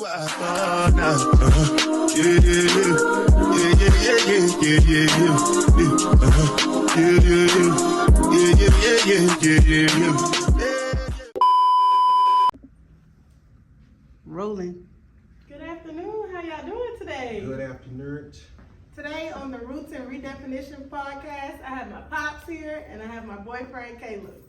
Rolling. Good afternoon. How y'all doing today? Good afternoon. Today on the Roots and Redefinition podcast, I have my pops here and I have my boyfriend Caleb.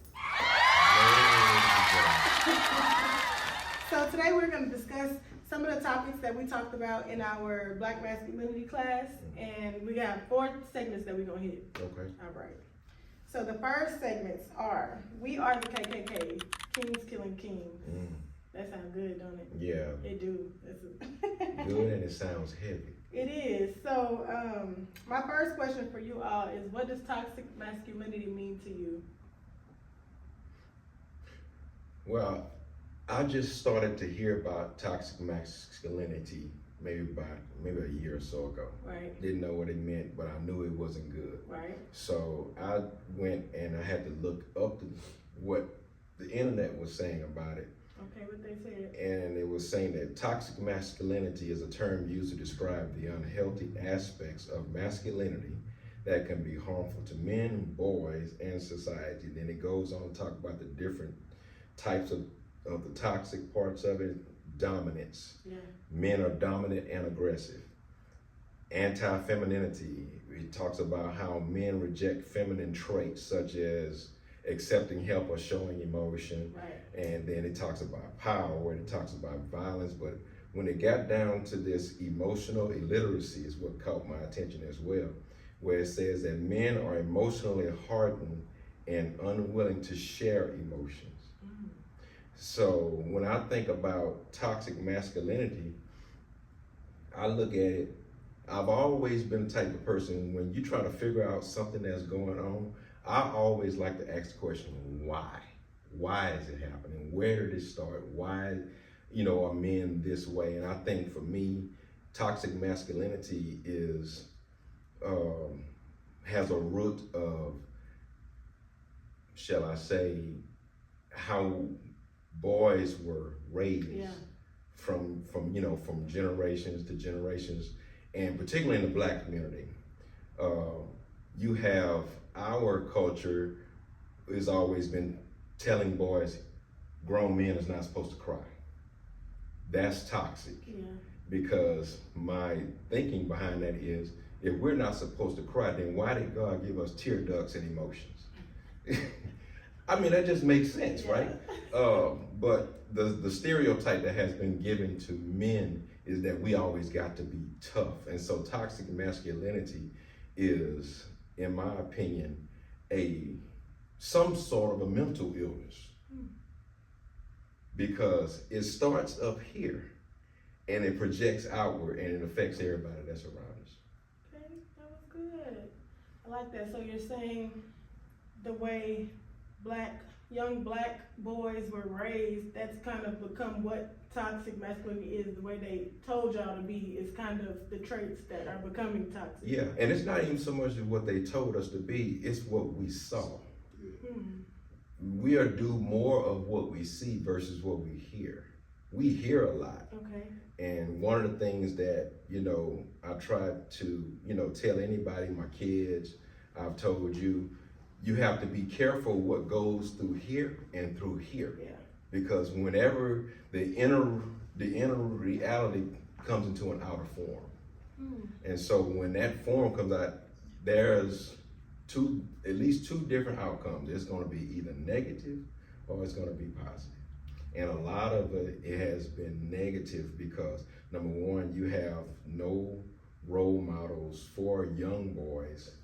So today we're going to discuss some of the topics that we talked about in our Black Masculinity class, and we got 4 segments that we're going to hit. Okay. All right. So the first segments are, we are the KKK, Kings Killing Kings. That sounds good, don't it? Yeah. It do. Good, and it sounds heavy. It is. So my first question for you all is, what does toxic masculinity mean to you? Well, I just started to hear about toxic masculinity maybe a year or so ago. Right. Didn't know what it meant, but I knew it wasn't good. Right. So I went and I had to look up what the internet was saying about it. Okay, what they said. And it was saying that toxic masculinity is a term used to describe the unhealthy aspects of masculinity that can be harmful to men, boys, and society. Then it goes on to talk about the different types of the toxic parts of it. Dominance. Yeah. Men are dominant and aggressive. Anti-femininity. It talks about how men reject feminine traits such as accepting help or showing emotion. Right. And then it talks about power, and it talks about violence. But when it got down to this emotional illiteracy is what caught my attention as well, where it says that men are emotionally hardened and unwilling to share emotions. So when I think about toxic masculinity, I look at it, I've always been the type of person, when you try to figure out something that's going on, I always like to ask the question, why? Why is it happening? Where did it start? Why, are men this way? And I think for me, toxic masculinity is, has a root of, shall I say, how boys were raised from generations to generations, and particularly in the Black community. You have our culture has always been telling boys, grown men is not supposed to cry. That's toxic. Yeah. Because my thinking behind that is, if we're not supposed to cry, then why did God give us tear ducts and emotions? I mean, that just makes sense, right? But the stereotype that has been given to men is that we always got to be tough. And so toxic masculinity is, in my opinion, some sort of a mental illness. Because it starts up here and it projects outward and it affects everybody that's around us. Okay, that was good. I like that. So you're saying the way young black boys were raised, that's kind of become what toxic masculinity is. The way they told y'all to be is kind of the traits that are becoming toxic. Yeah, and it's not even so much of what they told us to be, it's what we saw. We are do more of what we see versus what we hear. We hear a lot. Okay. And one of the things that, I try to, tell anybody, my kids, I've told you, you have to be careful what goes through here and through here. Yeah. Because whenever the inner reality comes into an outer form. And so when that form comes out, there's at least two different outcomes. It's going to be either negative or it's going to be positive. And a lot of it has been negative because, number one, you have no role models for young boys.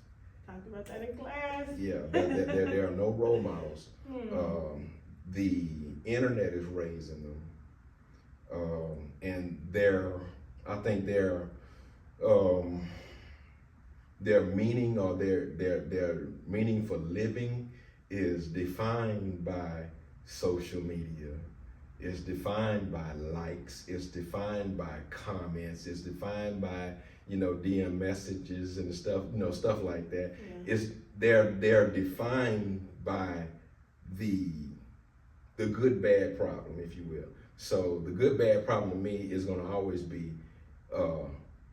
Talked about that in class. Yeah, there are no role models. The internet is raising them, and I think their meaning or their meaning for living is defined by social media. It's defined by likes. It's defined by comments. It's defined by DM messages and stuff, stuff like that. Yeah. They're defined by the good bad problem, if you will. So the good bad problem to me is going to always be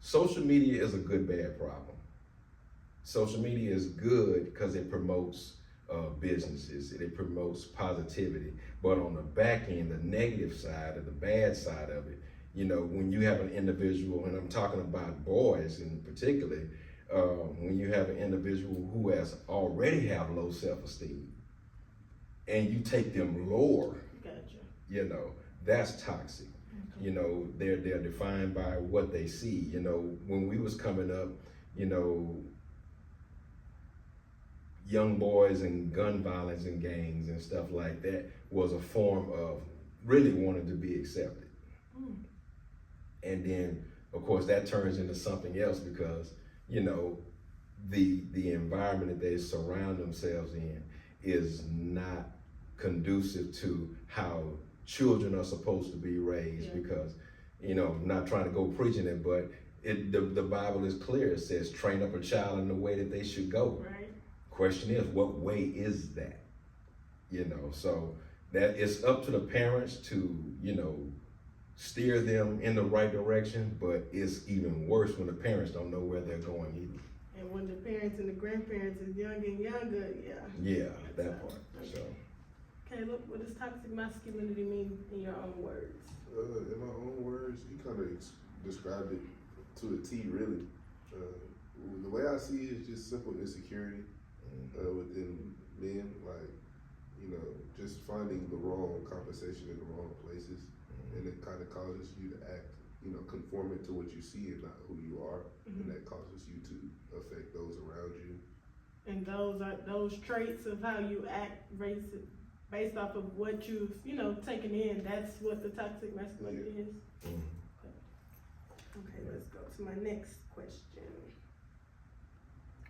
social media is a good bad problem. Social media is good because it promotes businesses, it promotes positivity. But on the back end, the negative side or the bad side of it, you know, when you have an individual, and I'm talking about boys in particular, when you have an individual who has already have low self-esteem and you take them lower, Gotcha. you know, that's toxic. Okay. You know, they're defined by what they see. You know, when we was coming up, you know, young boys and gun violence and gangs and stuff like that was a form of really wanting to be accepted. Mm. And then, of course, that turns into something else because, you know, the environment that they surround themselves in is not conducive to how children are supposed to be raised. Yeah. Because, you know, I'm not trying to go preaching it, but the Bible is clear. It says, train up a child in the way that they should go. Right. Question is, what way is that? You know, so that it's up to the parents to, you know, steer them in the right direction, but it's even worse when the parents don't know where they're going either. And when the parents and the grandparents is younger and younger, yeah, that part. Okay. So, Caleb, what does toxic masculinity mean in your own words? In my own words, you kind of described it to a T, really. The way I see it is just simple insecurity within men, like, you know, just finding the wrong compensation in the wrong places, and it kind of causes you to act, you know, conforming to what you see and not who you are, and that causes you to affect those around you. And those are those traits of how you act based off of what you've, you know, taken in. That's what the toxic masculinity is. Okay, let's go to my next question.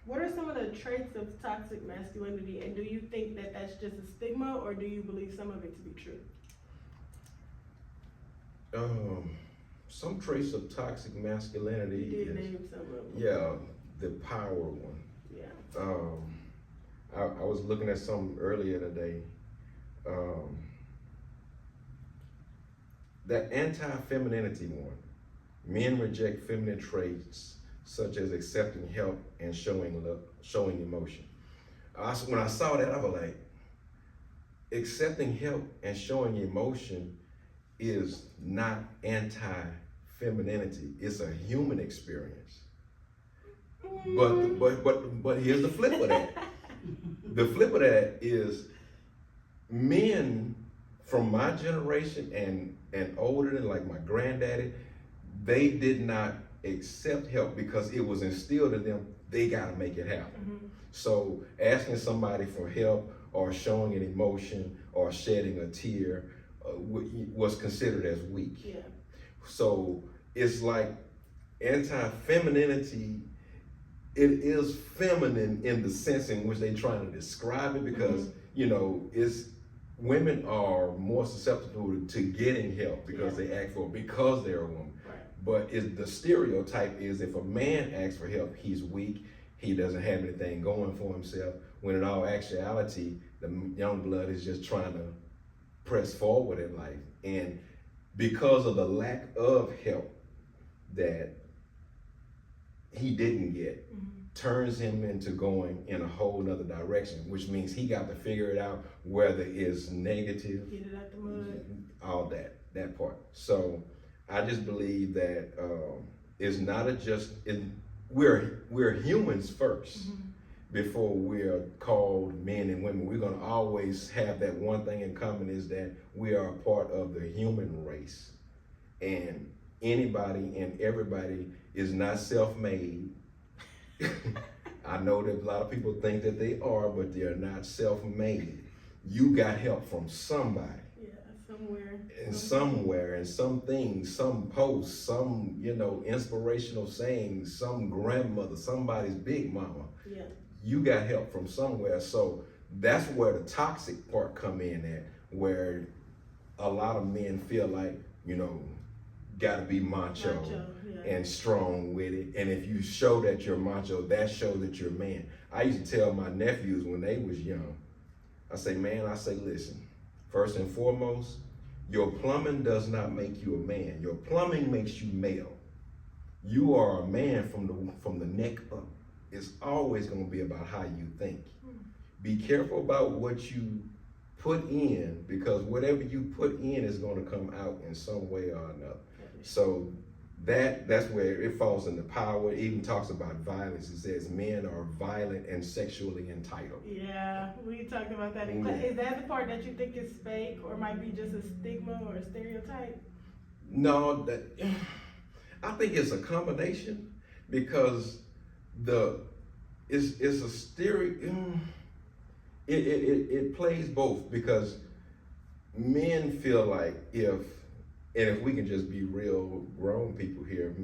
What are some of the traits of toxic masculinity, and do you think that that's just a stigma, or do you believe some of it to be true? Some traits of toxic masculinity. You did name some of them. Yeah, the power one. Yeah. I was looking at something earlier today. That anti-femininity one. Men reject feminine traits such as accepting help and showing love, showing emotion. When I saw that, I was like, accepting help and showing emotion is not anti-femininity. It's a human experience. But here's the flip of that. The flip of that is men from my generation and older than, like my granddaddy, they did not accept help because it was instilled in them, they gotta make it happen. So asking somebody for help or showing an emotion or shedding a tear was considered as weak. Yeah. So it's like anti-femininity, it is feminine in the sense in which they're trying to describe it because, you know, women are more susceptible to getting help because they ask for it because they're a woman. Right. But the stereotype is if a man asks for help, he's weak, he doesn't have anything going for himself, when in all actuality, the young blood is just trying to press forward in life. And because of the lack of help that he didn't get, turns him into going in a whole nother direction, which means he got to figure it out, whether it's negative, get it out the mud, all that part. So I just believe that it's not we're humans first before we're called men and women. We're gonna always have that one thing in common, is that we are a part of the human race, and anybody and everybody is not self-made. I know that a lot of people think that they are, but they're not self-made. You got help from somebody. Yeah, somewhere. And somewhere, and some things, some posts, some, you know, inspirational sayings, some grandmother, somebody's big mama. Yeah. You got help from somewhere. So that's where the toxic part come in at, where a lot of men feel like, you know, gotta be macho and strong with it. And if you show that you're macho, that shows that you're a man. I used to tell my nephews when they was young, I say, listen, first and foremost, Your plumbing does not make you a man. Your plumbing makes you male. You are a man from the neck up. It's always going to be about how you think. Be careful about what you put in, because whatever you put in is going to come out in some way or another. So that's where it falls into power. It even talks about violence. It says men are violent and sexually entitled. Yeah, we talked about that in class. Is that the part that you think is fake or might be just a stigma or a stereotype? No, I think it's a combination, because it's a it plays both, because men feel like if we can just be real grown people here,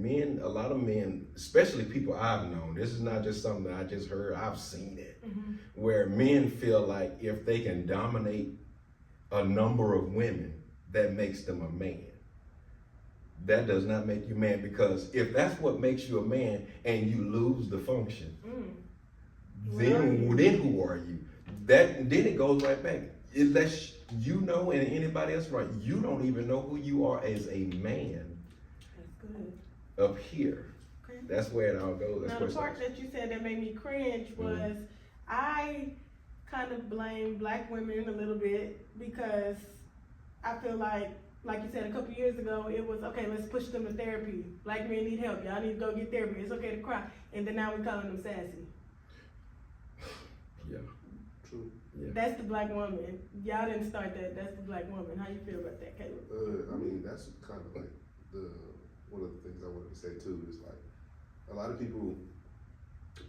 a lot of men, especially people I've known, this is not just something that I just heard, I've seen it, where men feel like if they can dominate a number of women, that makes them a man. That does not make you man, because if that's what makes you a man and you lose the function, then who are you? Then it goes right back. Unless you know, and anybody else, right? You don't even know who you are as a man. That's good. Up here. Okay. That's where it all goes. Now the part that you said that made me cringe was I kind of blame black women a little bit, because I feel like you said a couple years ago, it was, okay, let's push them to therapy. Black men need help. Y'all need to go get therapy. It's okay to cry. And then now we're calling them sassy. Yeah. True. Yeah. That's the black woman. Y'all didn't start that. That's the black woman. How you feel about that, Caleb? I mean, that's kind of like one of the things I wanted to say too, is like, a lot of people,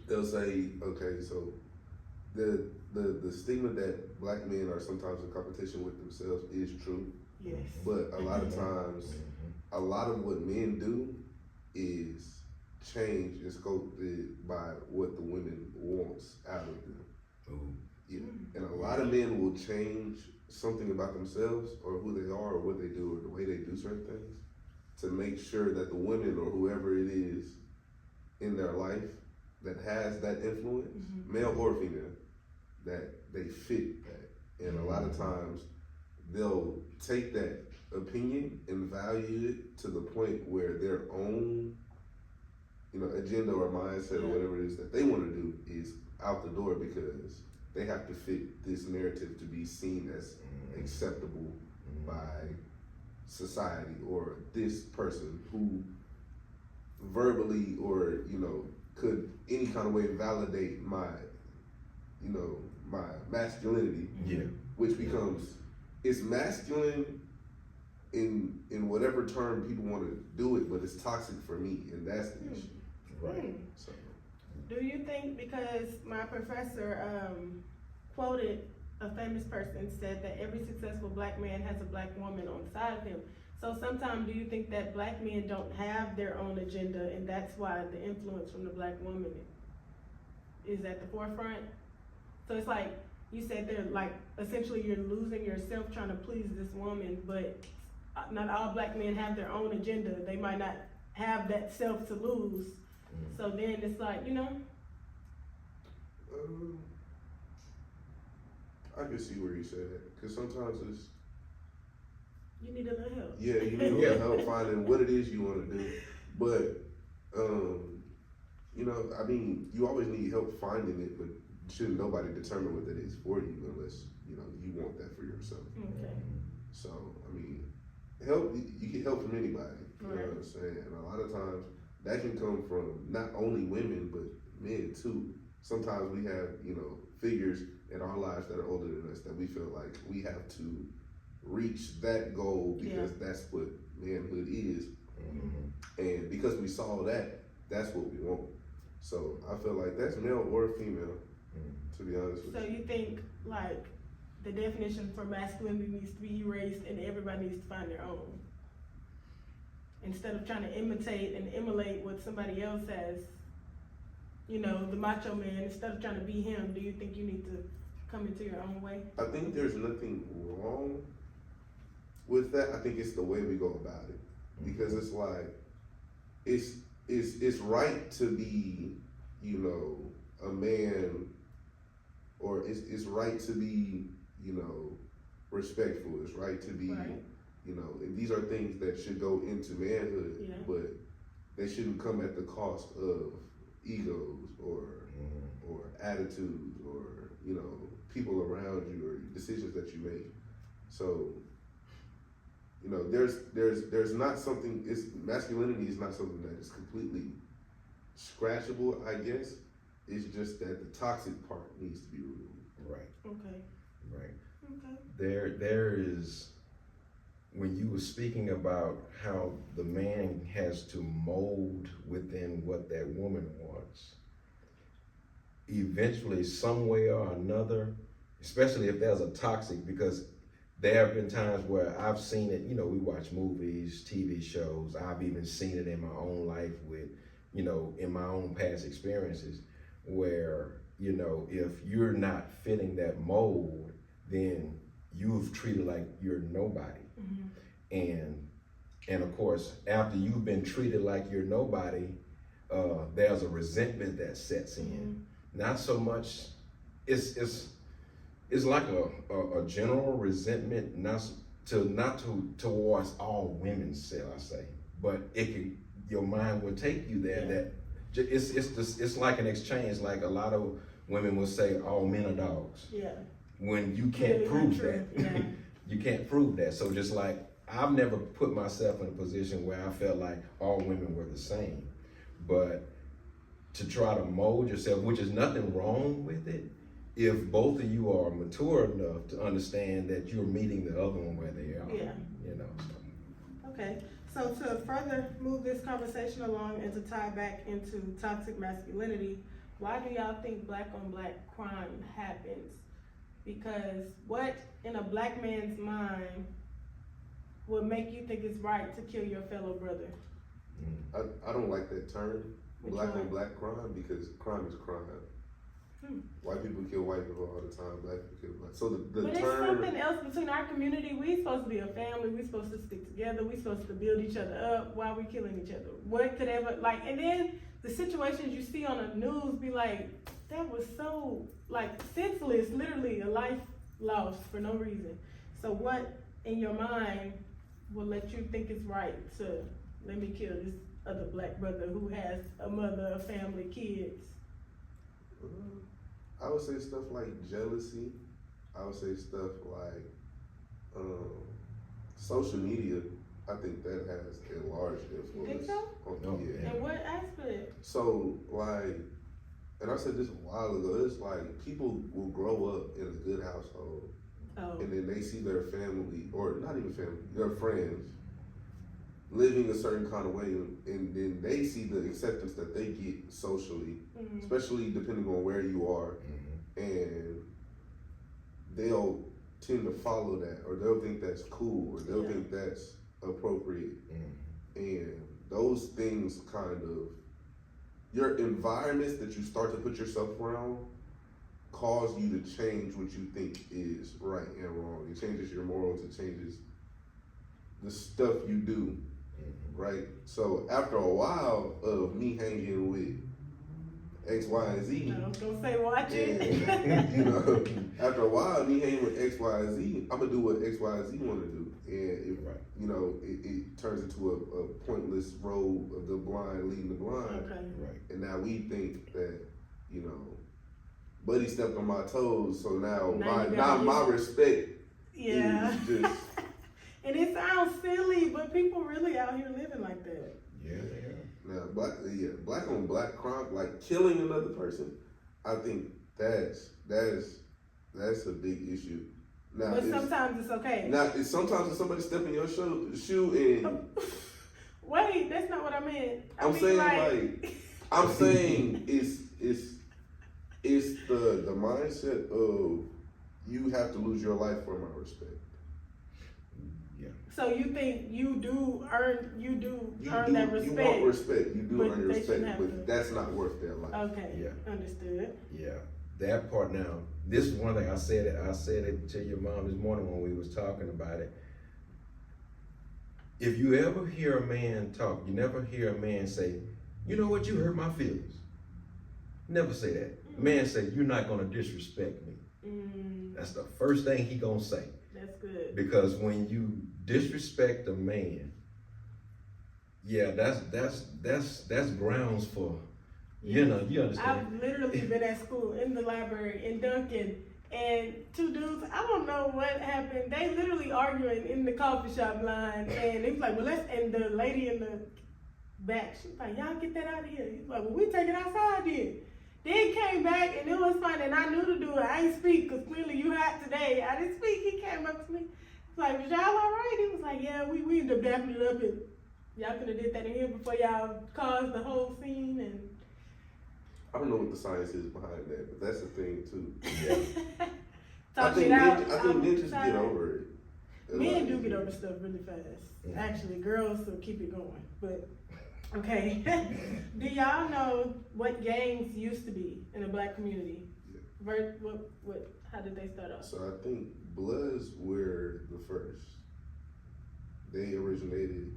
they'll say, okay, so the stigma that black men are sometimes in competition with themselves is true. Yes. But a lot of times, a lot of what men do is change and sculpted by what the women wants out of them. Ooh. Yeah. And a lot of men will change something about themselves or who they are or what they do or the way they do certain things to make sure that the women or whoever it is in their life that has that influence, male or female, that they fit that. And a lot of times they'll take that opinion and value it to the point where their own, agenda or mindset or whatever it is that they want to do is out the door, because they have to fit this narrative to be seen as acceptable by society, or this person who verbally or could any kind of way validate my my masculinity, which becomes, it's masculine in whatever term people want to do it, but it's toxic for me, and that's the issue. Right. So. Do you think, because my professor quoted a famous person, said that every successful black man has a black woman on the side of him. So sometimes do you think that black men don't have their own agenda, and that's why the influence from the black woman is at the forefront? So it's like, you said they're like, essentially you're losing yourself trying to please this woman, but not all black men have their own agenda. They might not have that self to lose. So then it's like, I can see where you said that, because sometimes it's, you need a little help. yeah, you need a little help finding what it is you want to do. But, I mean, you always need help finding it, but shouldn't nobody determine what that is for you unless, you want that for yourself. Okay. So, I mean, help, you get help from anybody, you know Right. what I'm saying? And a lot of times, that can come from not only women, but men too. Sometimes we have, figures in our lives that are older than us that we feel like we have to reach that goal because that's what manhood is. And because we saw that, that's what we want. So I feel like that's male or female, to be honest with you. So you think like the definition for masculinity needs to be erased and everybody needs to find their own? Instead of trying to imitate and emulate what somebody else has, the macho man, instead of trying to be him, do you think you need to come into your own way? I think there's nothing wrong with that. I think it's the way we go about it. Because it's like, it's right to be, a man, or it's right to be, respectful. It's right to be, you know, and these are things that should go into manhood, but they shouldn't come at the cost of egos or attitudes or, you know, people around you or decisions that you make. So, you know, there's not something, masculinity is not something that is completely scratchable, I guess. It's just that the toxic part needs to be removed. Right. Okay. Right. Okay. There is, when you were speaking about how the man has to mold within what that woman wants, eventually, some way or another, especially if there's a toxic, because there have been times where I've seen it, you know, we watch movies, TV shows, I've even seen it in my own life with, you know, in my own past experiences, where, you know, if you're not fitting that mold, then you've treated like you're nobody. And of course, after you've been treated like you're nobody, there's a resentment that sets in. Not so much, it's like a general resentment, not towards all women, shall I say, but your mind will take you there. That it's like an exchange. Like a lot of women will say, all men are dogs. Yeah. When you can't prove that, you can't prove that. So just like I've never put myself in a position where I felt like all women were the same, but to try to mold yourself, which is nothing wrong with it, if both of you are mature enough to understand that you're meeting the other one where they are. Yeah. You know. Okay. So to further move this conversation along and to tie back into toxic masculinity, why do y'all think black on black crime happens? Because what in a black man's mind would make you think it's right to kill your fellow brother? I don't like that term, black on black crime, because crime is crime. White people kill white people all the time, black people kill black. So but term, it's something else between our community. We supposed to be a family. We supposed to stick together. We supposed to build each other up. Why are we killing each other? What could ever, like, and then the situations you see on the news be like, that was so, like, senseless, literally a life lost for no reason. So what in your mind will let you think it's right to let me kill this other black brother who has a mother, a family, kids? I would say stuff like jealousy. I would say stuff like social media. I think that has a large influence. Think so? Yeah. And what aspect? So like, and I said this a while ago, it's like people will grow up in a good household, and then they see their family, or not even family, their friends, living a certain kind of way, and then they see the acceptance that they get socially, especially depending on where you are, and they'll tend to follow that, or they'll think that's cool, or they'll think that's appropriate, and those things kind of, your environments that you start to put yourself around cause you to change what you think is right and wrong. It changes your morals, it changes the stuff you do. Right? So after a while of me hanging with X, Y, and Z. I was gonna say watch it. And, you know, after a while of me hanging with X, Y, and Z, I'm gonna do what X, Y, and Z wanna do. And if you know, it turns into a pointless road of the blind leading the blind. Okay. Right. And now we think that, you know, Buddy stepped on my toes, so now my respect is just. And it sounds silly, but people really out here living like that. Yeah, they are. Now, black on black crime, like killing another person, I think that's a big issue. Now, but sometimes it's okay. Now, sometimes if somebody step in your shoe and wait, that's not what I meant. I'm saying it's the mindset of you have to lose your life for my respect. So you think you do earn that respect? You want respect. You do earn respect, but that's not worth their life. Okay. Yeah. Understood. Yeah. That part now. This is one thing I said it to your mom this morning when we was talking about it. If you ever hear a man talk, you never hear a man say, "You know what? You hurt my feelings." Never say that. A man say, "You're not gonna disrespect me." That's the first thing he gonna say. That's good. Because when you disrespect a man, yeah, that's grounds for, you know, you understand. I've literally been at school in the library in Duncan, and two dudes, I don't know what happened. They literally arguing in the coffee shop line, and it was like, well, and the lady in the back, she was like, y'all get that out of here. He's like, well, we take it outside then. Then came back, and it was fun, and I knew to do it. I ain't speak, because clearly you hot today. I didn't speak. He came up to me. He's like, was y'all all right? He was like, yeah, we ended up dapping it up, and y'all could have did that in here before y'all caused the whole scene. And I don't know what the science is behind that, but that's the thing too. Yeah. I think men just get over it. Men do get over stuff really fast. Yeah. Actually, girls will keep it going. But okay, do y'all know what gangs used to be in the black community? Yeah. How did they start off? So I think Bloods were the first. They originated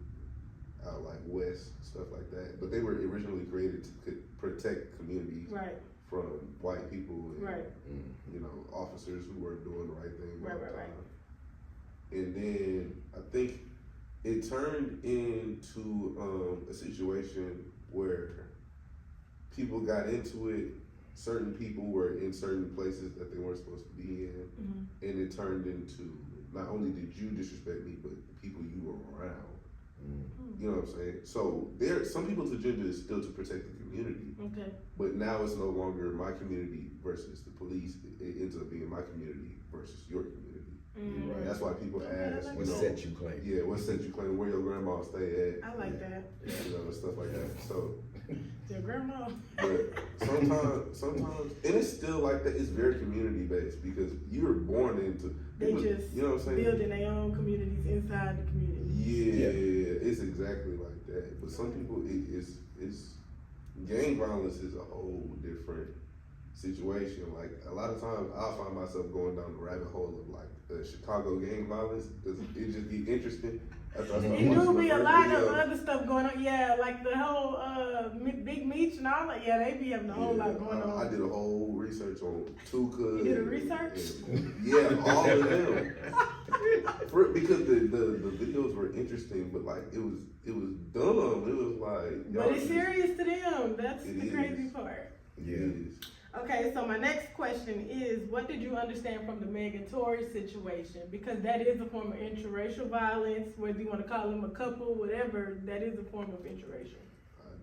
out like West, stuff like that. But they were originally created to protect communities from white people and you know, officers who weren't doing the right thing. Right. And then I think it turned into a situation where people got into it. Certain people were in certain places that they weren't supposed to be in, and it turned into, not only did you disrespect me, but the people you were around. You know what I'm saying? So some people's agenda is still to protect the community. Okay. But now it's no longer my community versus the police. It ends up being my community versus your community. Right. That's why people ask, what set you claim? Yeah, what set you claim? Where your grandma stay at? I like that. You know, stuff like that. So your grandma. But sometimes, and it's still like that. It's very community based because you were born into. They just, you know what I'm saying, building their own communities inside the community. Yeah, it's exactly like that. But some people, it's gang violence is a whole different situation. Like a lot of times, I'll find myself going down the rabbit hole of like Chicago gang violence because it just be interesting. It do be a lot of other stuff going on. Yeah, like the whole Big Meech and all that. Yeah, they be having a whole lot going on. I did a whole research on Tuka. You did a research? Yeah, all of them. Because the videos were interesting, but like it was dumb. It was like. But it's serious to them. That's the crazy part. Yeah. It is. Okay, so my next question is, what did you understand from the Meg and Tory situation? Because that is a form of interracial violence, whether you want to call them a couple, whatever, that is a form of interracial.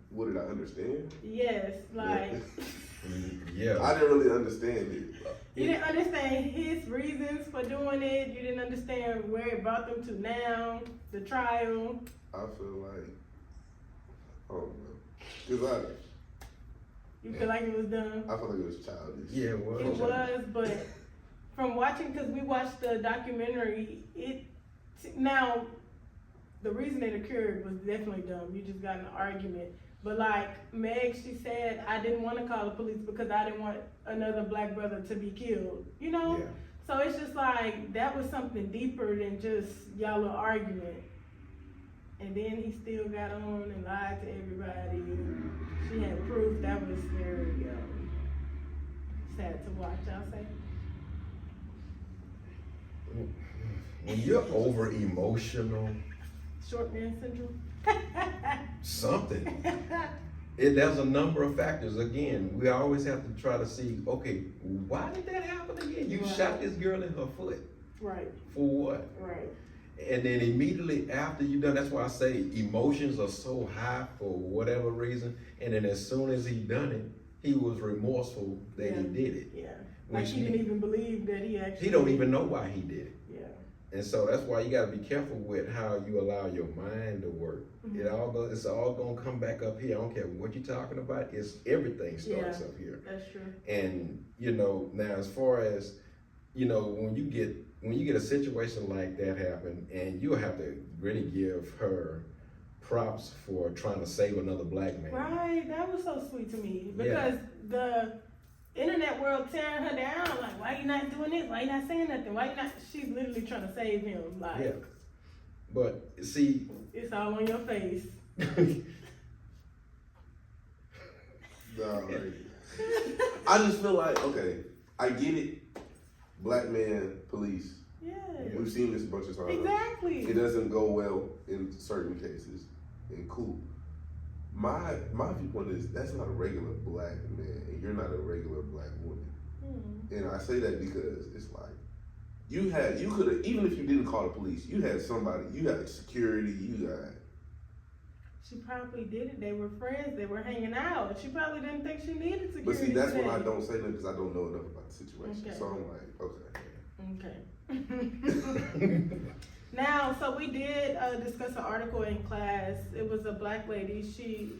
What did I understand? Yes, like... Yeah. I didn't really understand it. You didn't understand his reasons for doing it? You didn't understand where it brought them to now, the trial? I feel like... I don't know. Because You feel like it was dumb? I feel like it was childish. Yeah, it was. It was, but from watching, because we watched the documentary, now, the reason it occurred was definitely dumb. You just got in an argument. But like Meg, she said, I didn't want to call the police because I didn't want another black brother to be killed, you know? Yeah. So it's just like, that was something deeper than just y'all little argument. And then he still got on and lied to everybody. She had proof. That was very sad to watch, I'll say. When you're over emotional, short man syndrome. Something. There's a number of factors. Again, we always have to try to see, okay, why did that happen again? You shot this girl in her foot. Right. For what? Right. And then immediately after you done, that's why I say emotions are so high for whatever reason. And then as soon as he done it, he was remorseful that he did it. Yeah. Like he didn't even believe that he actually. He don't even know why he did it. Yeah. And so that's why you got to be careful with how you allow your mind to work. Mm-hmm. It's all gonna come back up here. I don't care what you're talking about. It's everything starts up here. That's true. And now as far as when you get a situation like that happen, and you'll have to really give her props for trying to save another black man. Right, that was so sweet to me because the internet world tearing her down. Like, why you not doing this? Why you not saying nothing? Why you not? She's literally trying to save him. Like, but see, it's all on your face. No, I just feel like, okay, I get it. Black man, police, Yeah. We've seen this a bunch of times. Exactly. It doesn't go well in certain cases, and cool. My viewpoint is that's not a regular black man, and you're not a regular black woman. And I say that because it's like you could have, even if you didn't call the police, you had somebody, you had security, you got. She probably did it. They were friends. They were hanging out. She probably didn't think she needed security. But see, that's when I don't say that because I don't know enough about the situation. Okay. So I'm like, okay. Okay. Now, so we did discuss an article in class. It was a black lady. She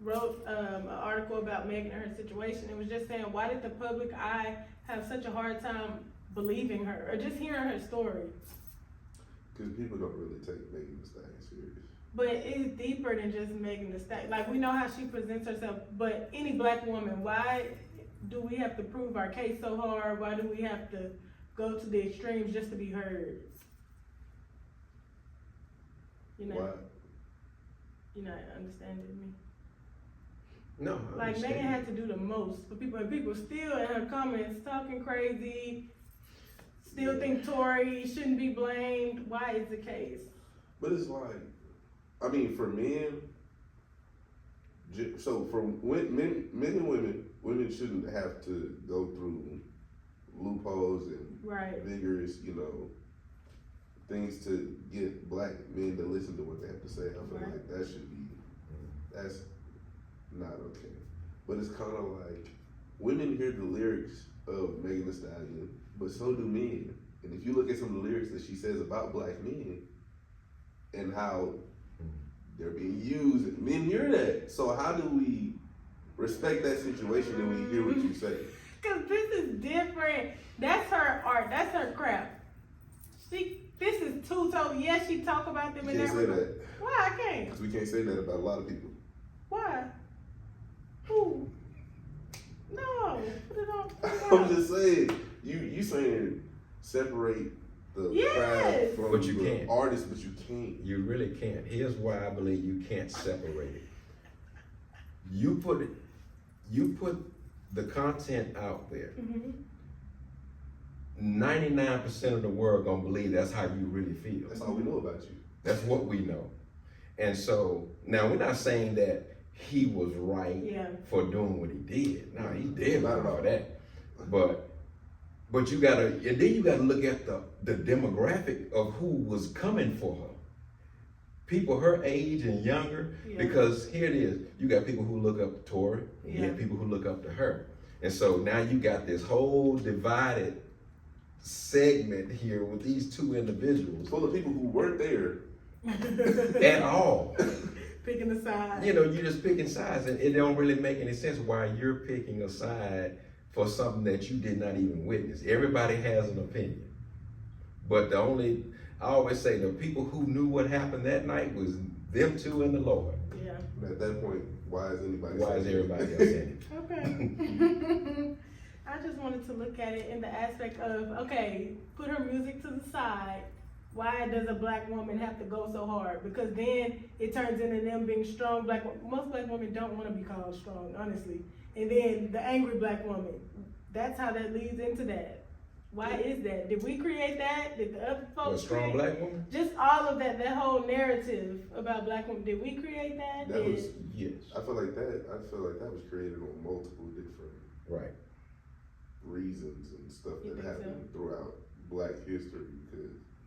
wrote an article about Megan and her situation. It was just saying, why did the public eye have such a hard time believing her or just hearing her story? Because people don't really take Megan Thee Stallion serious. But it's deeper than just Megan Thee Stallion. Like, we know how she presents herself, but any black woman, why do we have to prove our case so hard? Why do we have to go to the extremes just to be heard? Why? You're not understanding me? No, I Like, understand. Megan had to do the most for people, and people still in her comments talking crazy, still think Tory shouldn't be blamed. Why is the case? But it's like, I mean, for men, so for men and women shouldn't have to go through loopholes and Right. vigorous, things to get black men to listen to what they have to say. I feel Right. like that's not okay. But it's kind of like women hear the lyrics of Megan Thee Stallion, but so do men. And if you look at some of the lyrics that she says about black men and how they're being used, men hear that. So how do we respect that situation and we hear what you say? Because this is different. That's her art. That's her crap. This is two-tone. Yes, she talk about them You in can't say that. Why I can't? Because we can't say that about a lot of people. Why? Who? No. Put it on. I'm just saying, you saying separate the Yes. craft from But you the can't. artist, but you can't. You really can't. Here's why I believe you can't separate it. You put the content out there. 99% of the world gonna believe that's how you really feel. That's all we know about you. That's what we know. And so now we're not saying that he was right for doing what he did. No, he's dead about all that. But you gotta, and then you gotta look at the demographic of who was coming for her. People her age and younger, because here it is, you got people who look up to Tory, and you have people who look up to her. And so now you got this whole divided segment here with these two individuals. Full of people who weren't there at all. Picking a side. You're just picking sides, and it don't really make any sense why you're picking a side for something that you did not even witness. Everybody has an opinion. But I always say the people who knew what happened that night was them two and the Lord. Yeah. And at that point, why is everybody else saying it? Okay. I just wanted to look at it in the aspect of, okay, put her music to the side. Why does a black woman have to go so hard? Because then it turns into them being strong. Most black women don't want to be called strong, honestly. And then the angry black woman, that's how that leads into that. Why is that? Did we create that? Did the other folks A strong black woman? Just all of that whole narrative about black women. Did we create that? Yes. I feel like that was created on multiple different reasons and stuff that happened throughout black history.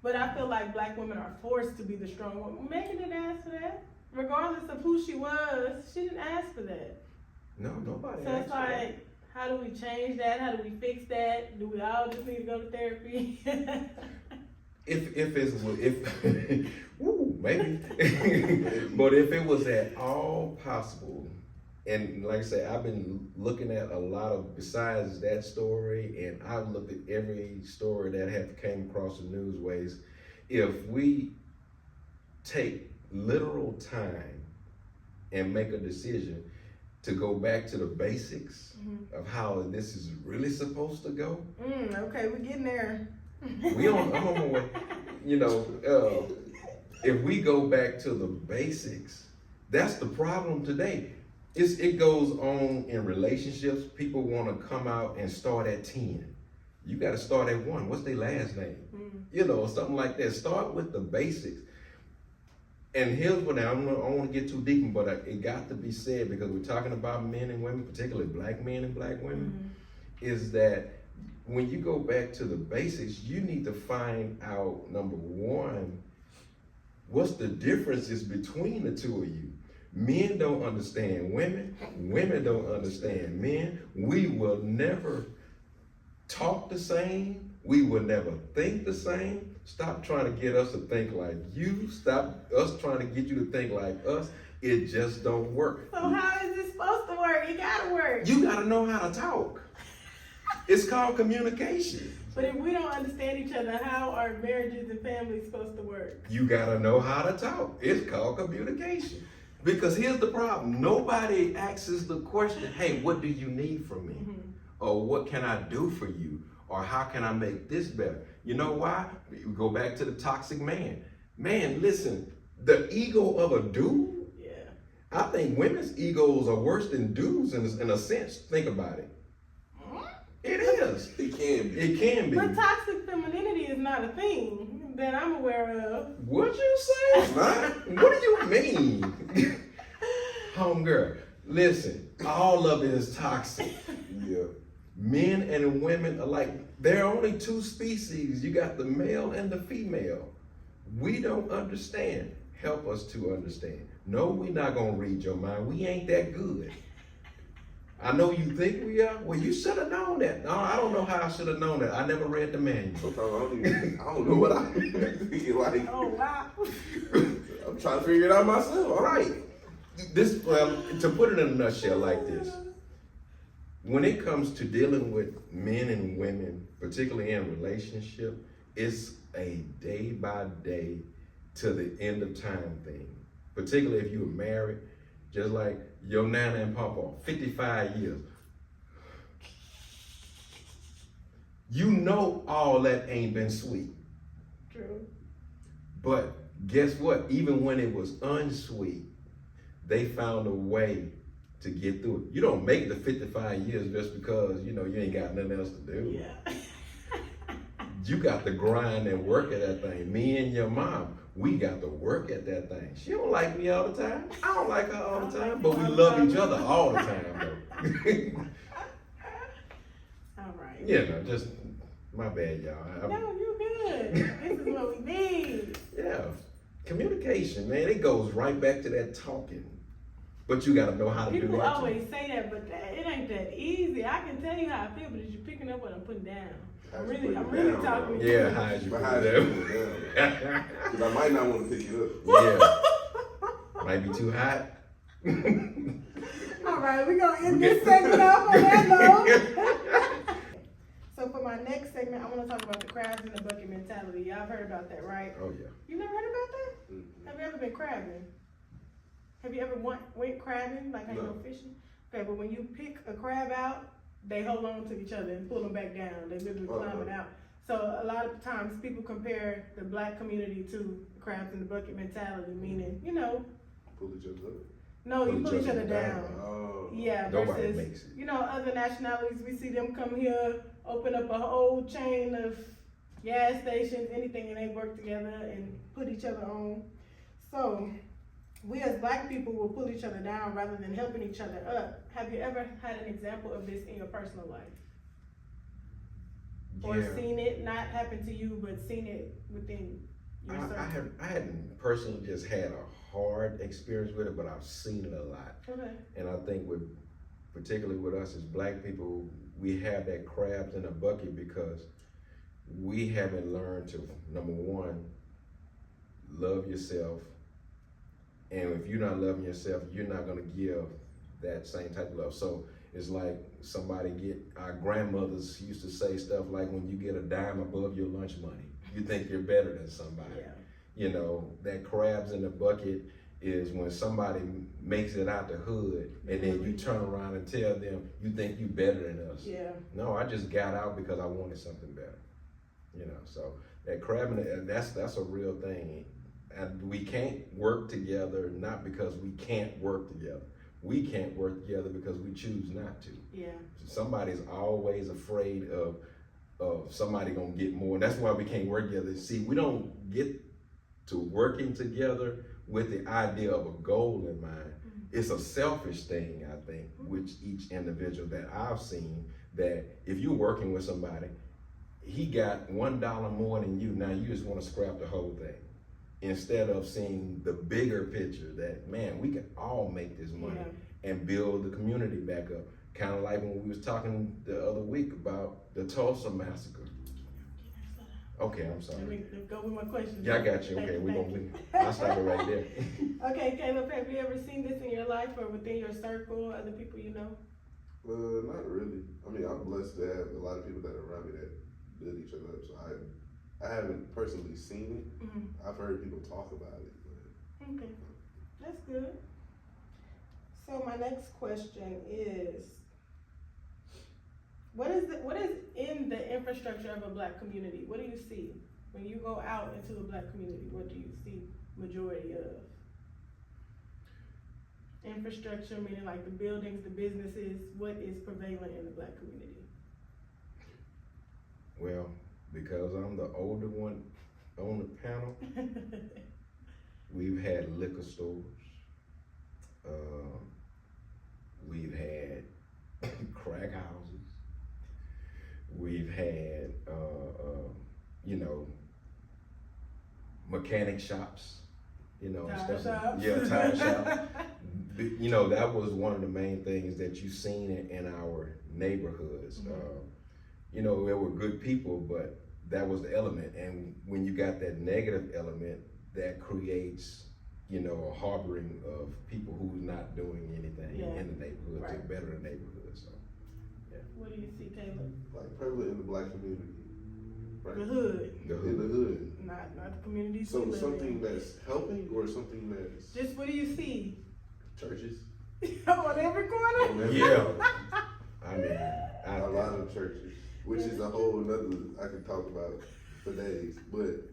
But I feel like black women are forced to be the strong woman. Megan didn't ask for that. Regardless of who she was, she didn't ask for that. No, nobody So asked it's for that. like, how do we change that? How do we fix that? Do we all just need to go to therapy? Maybe. But if it was at all possible, and like I say, I've been looking at a lot of, besides that story, and I've looked at every story that have came across the newsways. If we take literal time and make a decision to go back to the basics of how this is really supposed to go. Okay, we're getting there. We on the way. If we go back to the basics, that's the problem today. It goes on in relationships. People want to come out and start at 10. you got to start at one. What's their last name? You know, something like that. Start with the basics. And here's what I don't want to get too deep, but it got to be said because we're talking about men and women, particularly black men and black women, is that when you go back to the basics, you need to find out, number one, what's the differences between the two of you. Men don't understand women. Women don't understand men. We will never talk the same. We will never think the same. Stop trying to get us to think like you. Stop us trying to get you to think like us. It just don't work. So how is it supposed to work? It gotta work. You gotta know how to talk. It's called communication. But if we don't understand each other, how are marriages and families supposed to work? You gotta know how to talk. It's called communication. Because here's the problem. Nobody asks the question, hey, what do you need from me? Or what can I do for you? Or how can I make this better? You know why? We go back to the toxic man. Man, listen, the ego of a dude, I think women's egos are worse than dudes in a sense. Think about it. It is. It can be. It can be. But toxic femininity is not a thing that I'm aware of. What'd you say? What do you mean? Homegirl, listen, all of it is toxic. Yeah. Men and women are like, there are only two species. You got the male and the female. We don't understand. Help us to understand. No, we're not gonna read your mind. We ain't that good. I know you think we are. Well, you should have known that. No, I don't know how I should have known that. I never read the manual. Sometimes I don't know what I'm thinking like. Oh, wow. I'm trying to figure it out myself. All right. Well, to put it in a nutshell like this, when it comes to dealing with men and women, particularly in relationship, it's a day by day to the end of time thing. Particularly if you were married, just like your nana and papa, 55 years. You know all that ain't been sweet. True. But guess what? Even when it was unsweet, they found a way to get through it. You don't make it to 55 years just because, you ain't got nothing else to do. Yeah. You got to grind and work at that thing. Me and your mom, we got to work at that thing. She don't like me all the time. I don't like her all the time, but we love each other all the time, though. All right. Just my bad, y'all. No, you good. This is what we need. Yeah, communication, man. It goes right back to that talking. But you got to know how to do that. People always say that, but it ain't that easy. I can tell you how I feel, but you're picking up what I'm putting down. I'm really talking to you. Yeah, how you put it down. Because I might not want to pick it up. Yeah. Might be too hot. All right, we're going to end this segment off on that note. So for my next segment, I want to talk about the crabs in the bucket mentality. Y'all have heard about that, right? Oh, yeah. You never heard about that? Mm-hmm. Have you ever been crabbing? Have you ever went crabbing, like how you go fishing? Okay, but when you pick a crab out, they hold on to each other and pull them back down. They literally climb it out. So a lot of times people compare the black community to crabs in the bucket mentality, meaning, pull each other up. No, you pull each other down. Oh. Yeah, Nobody versus, makes it. Other nationalities, we see them come here, open up a whole chain of gas stations, anything, and they work together and put each other on. So we as black people will pull each other down rather than helping each other up. Have you ever had an example of this in your personal life? Yeah. Or seen it not happen to you, but seen it within your circle? I hadn't personally just had a hard experience with it, but I've seen it a lot. Okay. And I think particularly with us as black people, we have that crabs in a bucket because we haven't learned to, number one, love yourself. And if you're not loving yourself, you're not gonna give that same type of love. So it's like our grandmothers used to say stuff like, when you get a dime above your lunch money, you think you're better than somebody. Yeah. That crabs in the bucket is when somebody makes it out the hood and then you turn around and tell them you think you better than us. Yeah. No, I just got out because I wanted something better. So that crabbing, that's a real thing. And we can't work together, not because we can't work together. We can't work together because we choose not to. Yeah. Somebody's always afraid of of somebody gonna get more. And that's why we can't work together. See, we don't get to working together with the idea of a goal in mind. It's a selfish thing, I think, with each individual that I've seen, that if you're working with somebody, he got $1 more than you, now you just wanna scrap the whole thing. Instead of seeing the bigger picture that, man, we can all make this money and build the community back up. Kind of like when we was talking the other week about the Tulsa massacre. Okay, I'm sorry. Let me go with my question. Yeah, I got you. Okay, I'll stop it right there. Okay, Caleb, have you ever seen this in your life or within your circle, other people you know? Not really. I mean, I'm blessed to have a lot of people that are around me that build each other up. So I haven't personally seen it. I've heard people talk about it. But... Okay, that's good. So my next question is, what is in the infrastructure of a Black community? What do you see when you go out into a Black community? What do you see majority of? Infrastructure, meaning like the buildings, the businesses, what is prevalent in the Black community? Well, because I'm the older one on the panel, we've had liquor stores, we've had crack houses, we've had, mechanic shops, Tire stuff. shops. Yeah, tire shop. That was one of the main things that you seen in our neighborhoods. There were good people, but that was the element. And when you got that negative element, that creates, a harboring of people who's not doing anything in the neighborhood to better the neighborhood. So, yeah. What do you see, Caleb? Like prevalent in the Black community. Right? The hood. In the hood. Not the community. So something that's helping or something that's... Just what do you see? Churches. On every corner? Yeah. I mean, a lot of churches, which is a whole nother, I can talk about for days, but.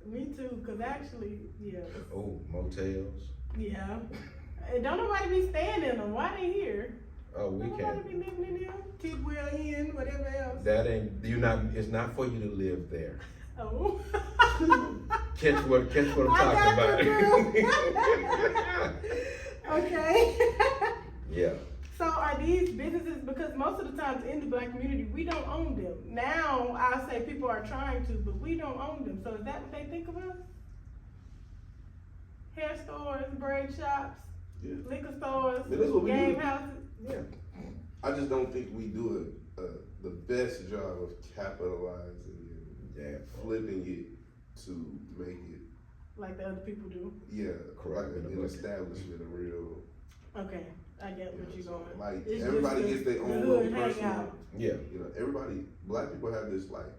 Me too, cause actually, yeah. Oh, motels. Yeah. And don't nobody be staying in them. Why they here? Oh, we don't can't. Nobody be living in them. Tidwell Inn, whatever else. That ain't, it's not for you to live there. Oh. Catch what I'm talking about. Okay. Yeah. So are these businesses, because most of the times in the Black community, we don't own them. Now, I'll say people are trying to, but we don't own them. So is that what they think of us? Hair stores, braid shops, liquor stores, game houses? Yeah. I just don't think we do the best job of capitalizing and flipping it to make it. Like the other people do? Yeah, correct. An establishment, a real. Okay. I get what you're going. Like everybody gets their own little personal. Yeah. Everybody, Black people have this like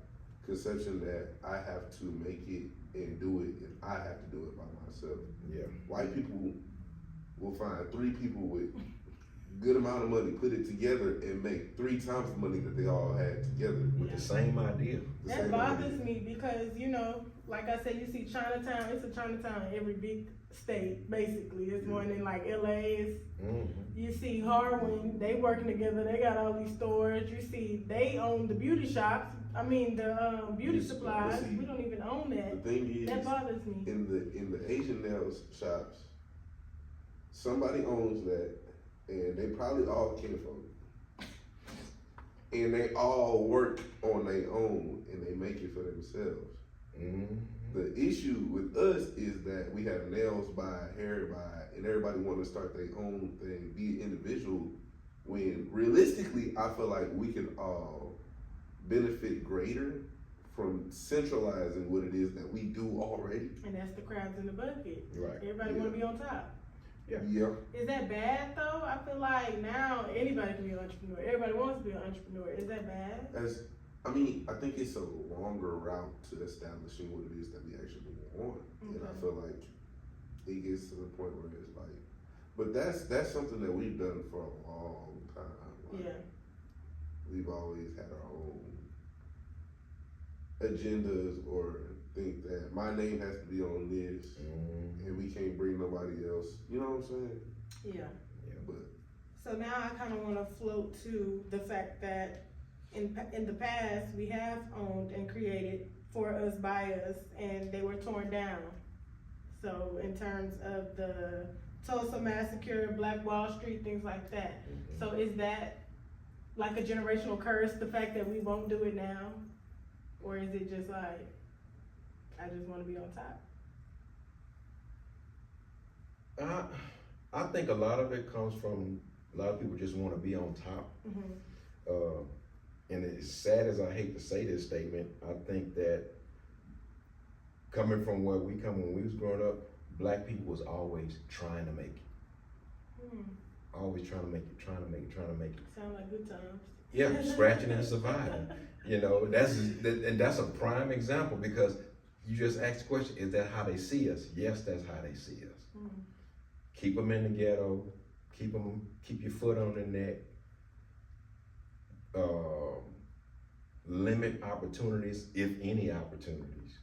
conception that I have to make it and do it, and I have to do it by myself. Yeah. White people will find 3 people with good amount of money, put it together, and make 3 times the money that they all had together with the same idea. That bothers me because like I said, you see Chinatown. It's a Chinatown in every big state, basically. It's one in like LA. You see Harwin, they working together. They got all these stores. You see they own the beauty shops. I mean the beauty supplies. See, we don't even own that. The thing is, that bothers me. In the Asian nails shops, somebody owns that, and they probably all kinfolk, and they all work on their own, and they make it for themselves. The issue with us is that we have nails by, hair by, and everybody want to start their own thing, be an individual, when realistically, I feel like we can all benefit greater from centralizing what it is that we do already. And that's the crabs in the bucket. Right. Everybody want to be on top. Yeah. Is that bad though? I feel like now anybody can be an entrepreneur. Everybody wants to be an entrepreneur. Is that bad? I think it's a longer route to establishing what it is that we actually want. Okay. And I feel like it gets to the point where it's like, but that's something that we've done for a long time. Like, we've always had our own agendas or think that my name has to be on this and we can't bring nobody else. You know what I'm saying? Yeah. But so now I kind of want to float to the fact that in the past, we have owned and created for us, by us, and they were torn down. So in terms of the Tulsa Massacre, Black Wall Street, things like that. So is that like a generational curse, the fact that we won't do it now? Or is it just like, I just wanna be on top? I think a lot of it comes from, a lot of people just wanna be on top. And as sad as I hate to say this statement, I think that coming from where we come, when we was growing up, Black people was always trying to make it. Always trying to make it, trying to make it, trying to make it. Sound like good times. Yeah, scratching and surviving. You know, that's a prime example, because you just asked the question, is that how they see us? Yes, that's how they see us. Keep them in the ghetto, keep your foot on their neck, limit opportunities, if any opportunities,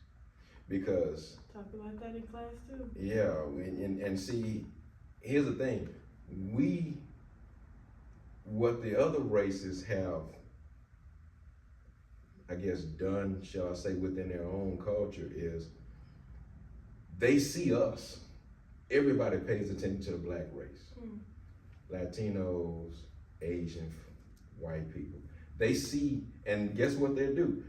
because talk about that in class too. Yeah, and see, here's the thing, what the other races have, I guess, done, shall I say, within their own culture is they see us. Everybody pays attention to the Black race. Latinos, Asian, white people. They see, and guess what they do?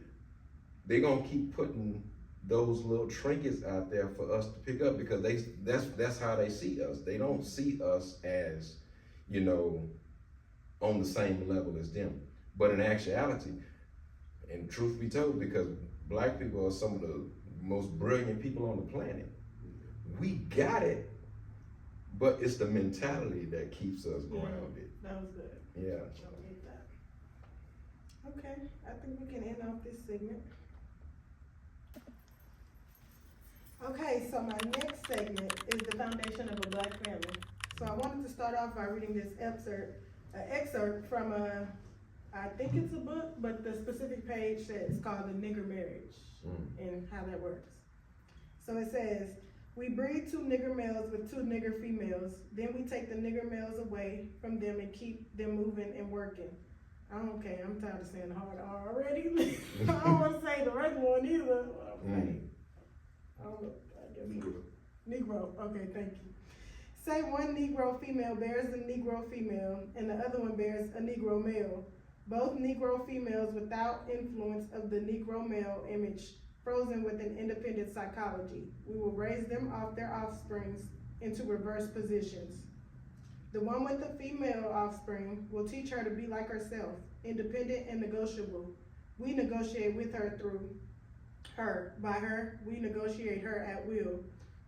They're gonna keep putting those little trinkets out there for us to pick up, because that's how they see us. They don't see us as, you know, on the same level as them. But in actuality, and truth be told, because Black people are some of the most brilliant people on the planet, we got it, but it's the mentality that keeps us grounded. That was good. Yeah. I'll get that. Okay, I think we can end off this segment. Okay, so my next segment is the foundation of a Black family. So I wanted to start off by reading this excerpt from I think it's a book, but the specific page that is called The Nigger Marriage and how that works. So it says, we breed 2 nigger males with 2 nigger females, then we take the nigger males away from them and keep them moving and working. Okay, I'm tired of saying hard R already. I don't want to say the regular one either. Negro, okay, thank you. Say one Negro female bears a Negro female and the other one bears a Negro male. Both Negro females without influence of the Negro male image, frozen with an independent psychology. We will raise them off their offsprings into reverse positions. The one with the female offspring will teach her to be like herself, independent and negotiable. We negotiate with her through her. By her, we negotiate her at will.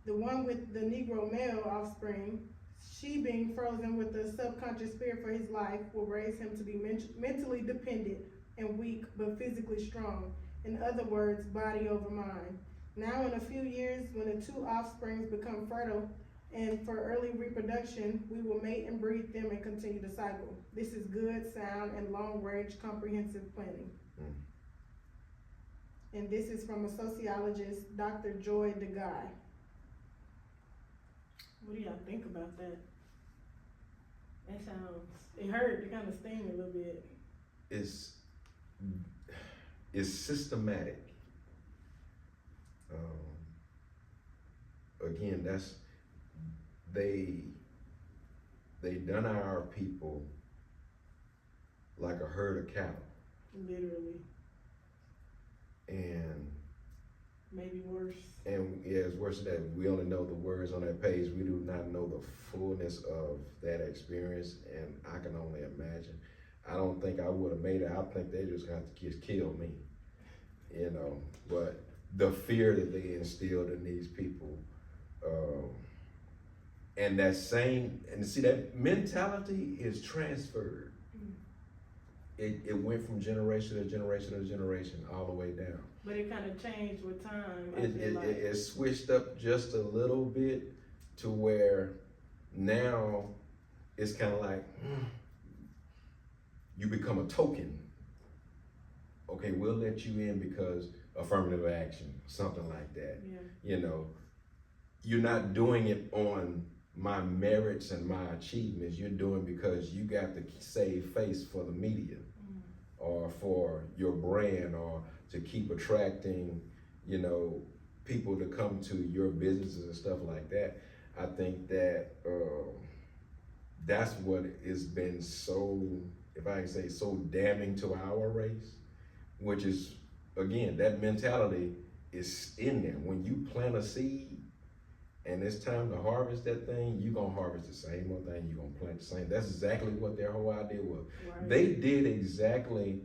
The one with the Negro male offspring, she being frozen with the subconscious fear for his life, will raise him to be mentally dependent and weak, but physically strong. In other words, body over mind. Now in a few years, when the 2 offsprings become fertile and for early reproduction, we will mate and breed them and continue the cycle. This is good, sound, and long-range comprehensive planning. And this is from a sociologist, Dr. Joy DeGuy. What do y'all think about that? That sounds, it hurt, it kind of sting a little bit. It's systematic. Again, that's, they done our people like a herd of cattle. Literally. And maybe worse. And yeah, it's worse than that. We only know the words on that page. We do not know the fullness of that experience, and I can only imagine. I don't think I would have made it. I think they just got to just kill me, you know. But the fear that they instilled in these people, and that same, and see, that mentality is transferred. It went from generation to generation to generation all the way down. But it kind of changed with time. It switched up just a little bit to where now it's kind of like you become a token. Okay, we'll let you in because affirmative action, something like that. Yeah. You know, you're not doing it on my merits and my achievements. You're doing because you got to save face for the media. or for your brand, or to keep attracting, you know, people to come to your businesses and stuff like that. I think that that's what has been so, if I can say, so damning to our race, which is, again, that mentality is in there. When you plant a seed and it's time to harvest that thing, you're gonna harvest the same old thing, you're gonna plant the same. That's exactly what their whole idea was. Right. They did exactly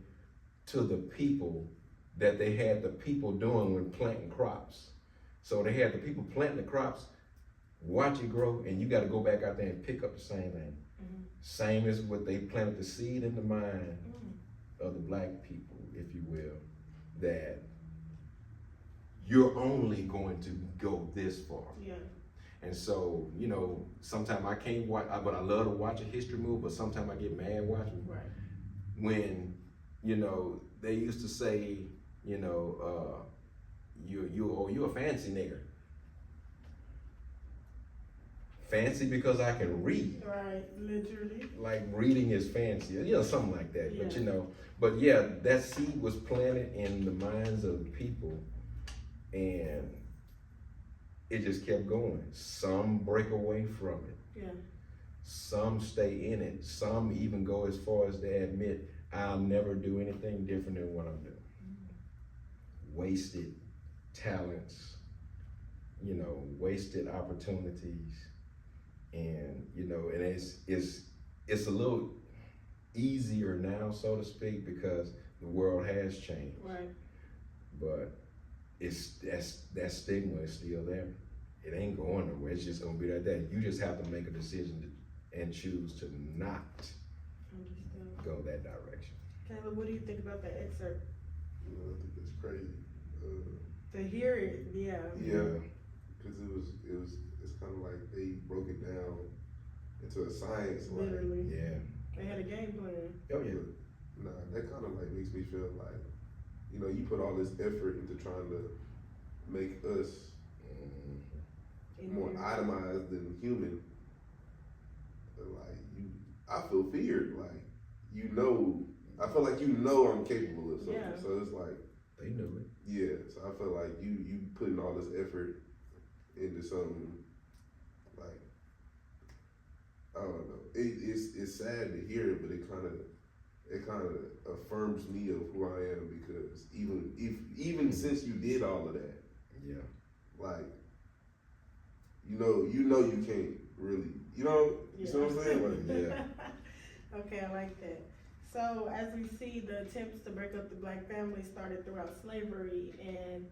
to the people that they had the people doing when planting crops. So they had the people planting the crops, watch it grow, and you gotta go back out there and pick up the same thing. Mm-hmm. Same as what they planted the seed in the mind of the black people, if you will, that you're only going to go this far. Yeah. And so, you know, sometimes I can't watch, but I love to watch a history movie, but sometimes I get mad watching. Right. When, you know, they used to say, you know, you're a fancy nigger. Fancy because I can read. Right, literally. Like reading is fancy, you know, something like that. Yeah. But you know, but yeah, that seed was planted in the minds of the people, and it just kept going. Some break away from it. Yeah. Some stay in it. Some even go as far as to admit, I'll never do anything different than what I'm doing. Wasted talents, you know, wasted opportunities. And, you know, and it's a little easier now, so to speak, because the world has changed. Right. But that stigma is still there. It ain't going nowhere. It's just gonna be like that. You just have to make a decision and choose to not go that direction. Caleb, what do you think about that excerpt? I think that's crazy. To hear it, yeah. Yeah, because it's kind of like they broke it down into a science. Literally. Like, yeah. They had a game plan. Oh yeah. Nah, that kind of like makes me feel like, you know, you put all this effort into trying to make us more itemized than human. Like I feel feared. Like, you know, I feel like you know I'm capable of something. Yeah. So it's like they knew it. Yeah. So I feel like you putting all this effort into something. Like, I don't know. It's sad to hear it, but it kind of affirms me of who I am, because even since you did all of that, yeah, like, you know you can't really, you know, you see what I'm saying? Like, yeah. Okay, I like that. So as we see, the attempts to break up the black family started throughout slavery, and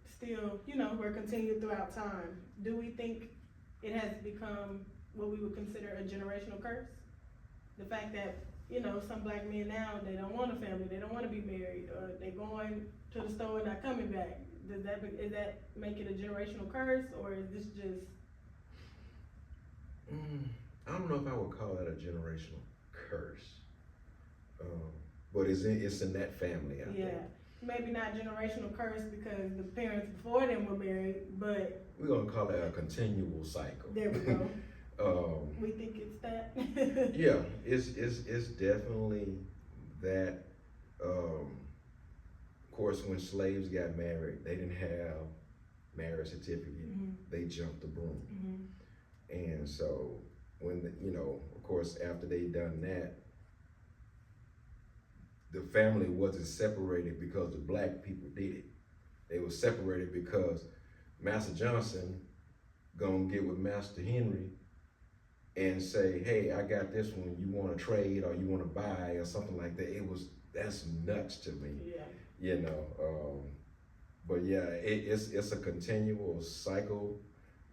still, you know, were continued throughout time. Do we think it has become what we would consider a generational curse? The fact that, you know, some black men now, they don't want a family, they don't want to be married, or they're going to the store and not coming back. Does that make it a generational curse, or is this just? I don't know if I would call that a generational curse, but it's in that family. I think. Maybe not generational curse because the parents before them were married, but we're gonna call it a continual cycle. There we go. We think it's that. Yeah, it's definitely that. Of course, when slaves got married, they didn't have marriage certificate. Mm-hmm. They jumped the broom. Mm-hmm. And so when, you know, of course, after they done that, the family wasn't separated because the black people did it. They were separated because Master Johnson gonna get with Master Henry and say, hey, I got this one, you wanna trade or you wanna buy or something like that. That's nuts to me. Yeah. You know, but yeah, it's a continual cycle,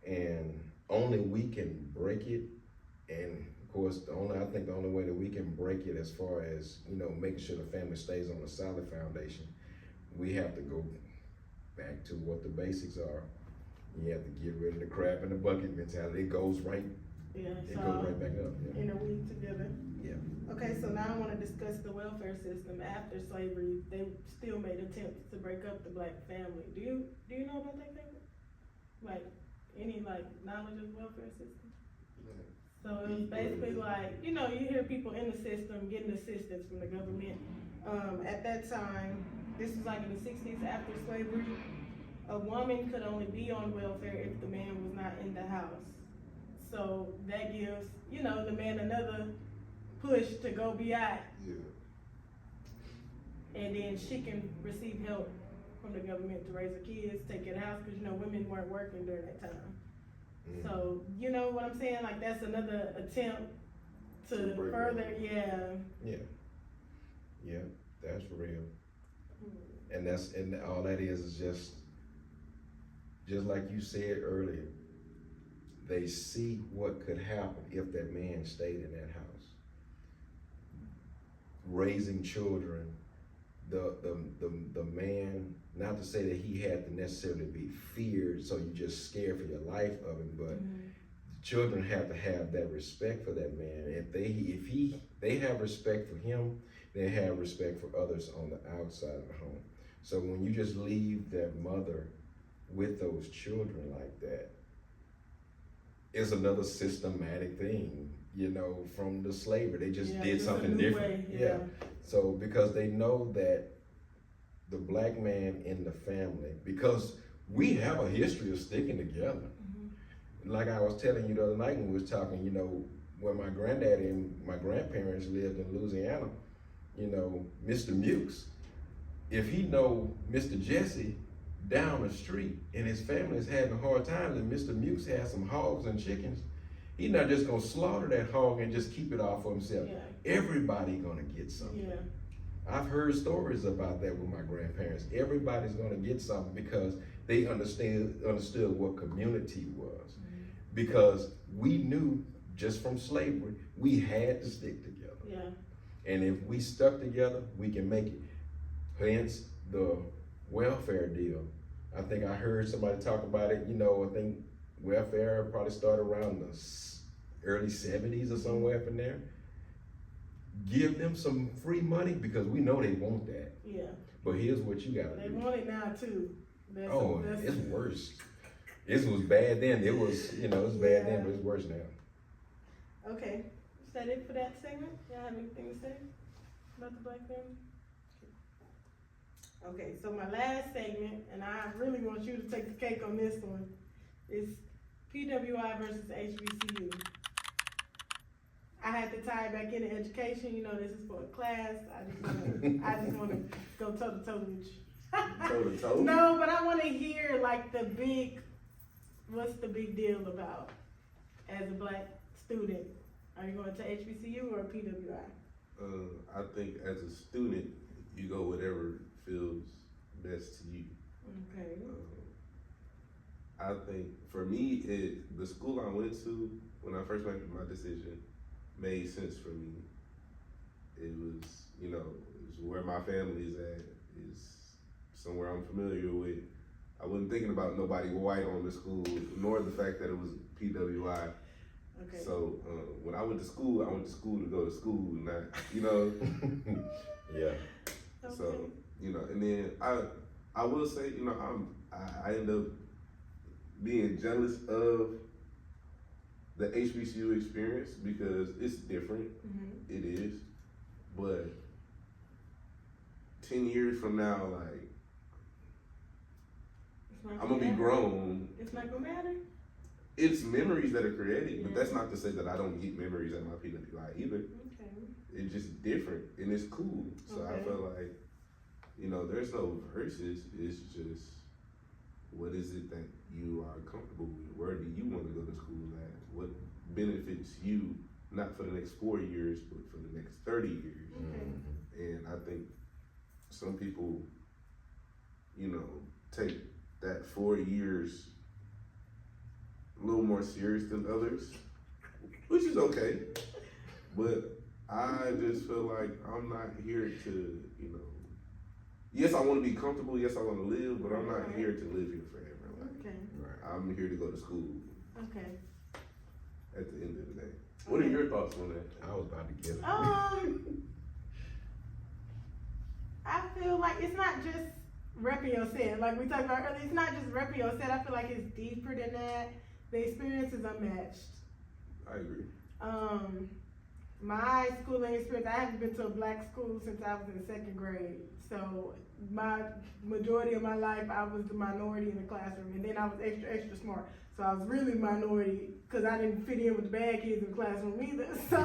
and only we can break it. And of course, I think the only way that we can break it, as far as, you know, making sure the family stays on a solid foundation, we have to go back to what the basics are. You have to get rid of the crab in the bucket mentality. It goes right. Yeah, it goes right back up. Yeah. Interweave together. Yeah. Okay, so now I want to discuss the welfare system after slavery. They still made attempts to break up the black family. Do you know about that, David? Like, any knowledge of the welfare system? Yeah. So it's basically like, you know, you hear people in the system getting assistance from the government. At that time, this was like in the 60s after slavery, a woman could only be on welfare if the man was not in the house. So that gives, you know, the man another push to go be out. Yeah. And then she can receive help from the government to raise her kids, take care of the house, because, you know, women weren't working during that time. So, you know what I'm saying? Like, that's another attempt to further, Yeah, that's real. And all that is just like you said earlier, they see what could happen if that man stayed in that house. Raising children, the man, not to say that he had to necessarily be feared, so you just scared for your life of him, but children have to have that respect for that man. If they have respect for him, they have respect for others on the outside of the home. So when you just leave that mother with those children like that, it's another systematic thing, you know, from the slavery. They just did something different. Way, So because they know that the black man in the family, because we have a history of sticking together. Like I was telling you the other night when we was talking, you know, when my granddaddy and my grandparents lived in Louisiana, you know, Mr. Mukes, if he know Mr. Jesse down the street and his family is having a hard time and Mr. Mukes has some hogs and chickens, he's not just gonna slaughter that hog and just keep it all for himself. Everybody gonna get something. I've heard stories about that with my grandparents. Everybody's gonna get something because they understood what community was. Because we knew just from slavery, we had to stick together. And if we stuck together, we can make it. Hence the welfare deal. I think I heard somebody talk about it, you know, I think welfare probably started around the early 70s or somewhere up in there. Give them some free money because we know they want that. But here's what you gotta do. They want it now too. It's worse. It was bad then. It was, you know, it's bad then, but it's worse now. Okay, is that it for that segment? Y'all have anything to say about the black family? Okay, so my last segment, and I really want you to take the cake on this one, is PWI versus HBCU. I had to tie it back into education. You know, this is for a class. I just want to go toe to toe with you. Toe to toe? No, but I want to hear like what's the big deal about as a black student? Are you going to HBCU or PWI? I think as a student, you go whatever feels best to you. Okay. I think for me, the school I went to when I first made my decision made sense for me. It was, you know, it's where my family is at. It's somewhere I'm familiar with. I wasn't thinking about nobody white on the school, nor the fact that it was PWI. Okay. So when I went to school to go to school, not, you know. Okay. So, you know, and then I will say, you know, I end up being jealous of the HBCU experience because it's different. It is, but 10 years from now, like, I'm gonna be grown. It's not gonna matter. It's memories that are created, but that's not to say that I don't get memories at my PWI either. Okay. It's just different and it's cool. So I feel like, you know, there's no verses. It's just, what is it that you are comfortable with? Where do you want to go to school at? What benefits you, not for the next 4 years, but for the next 30 years? And I think some people, you know, take that 4 years a little more serious than others, which is okay. But I just feel like I'm not here to, you know, yes, I want to be comfortable. Yes, I want to live, but I'm not here to live here forever. Like, I'm here to go to school. Okay. At the end of the day. What are your thoughts on that? I was about to get it. I feel like it's not just repping your set. Like we talked about earlier, it's not just repping your set. I feel like it's deeper than that. The experience is unmatched. I agree. My schooling experience, I haven't been to a black school since I was in the 2nd grade. So my majority of my life, I was the minority in the classroom, and then I was extra smart. So I was really minority because I didn't fit in with the bad kids in the classroom either. So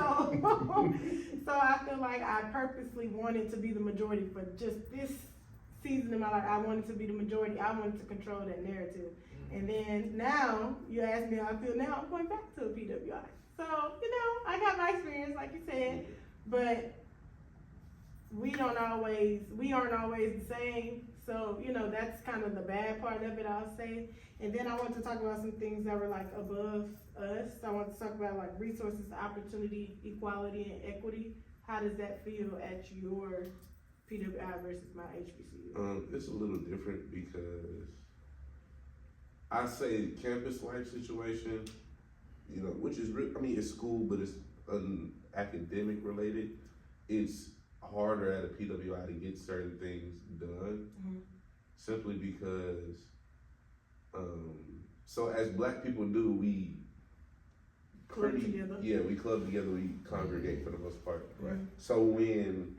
I feel like I purposely wanted to be the majority for just this season in my life. I wanted to be the majority. I wanted to control that narrative. And then now, you ask me how I feel now, I'm going back to a PWI. So, I got my experience, like you said, but we aren't always the same. So, that's kind of the bad part of it, I'll say. And then I want to talk about some things that were like above us. I want to talk about like resources, opportunity, equality, and equity. How does that feel at your PWI versus my HBCU? It's a little different because I say campus life situation, which is it's school, but it's academic related. It's harder at a PWI to get certain things done, simply because, so as Black people do, we club together. Yeah, we club together, we congregate for the most part. Right. So when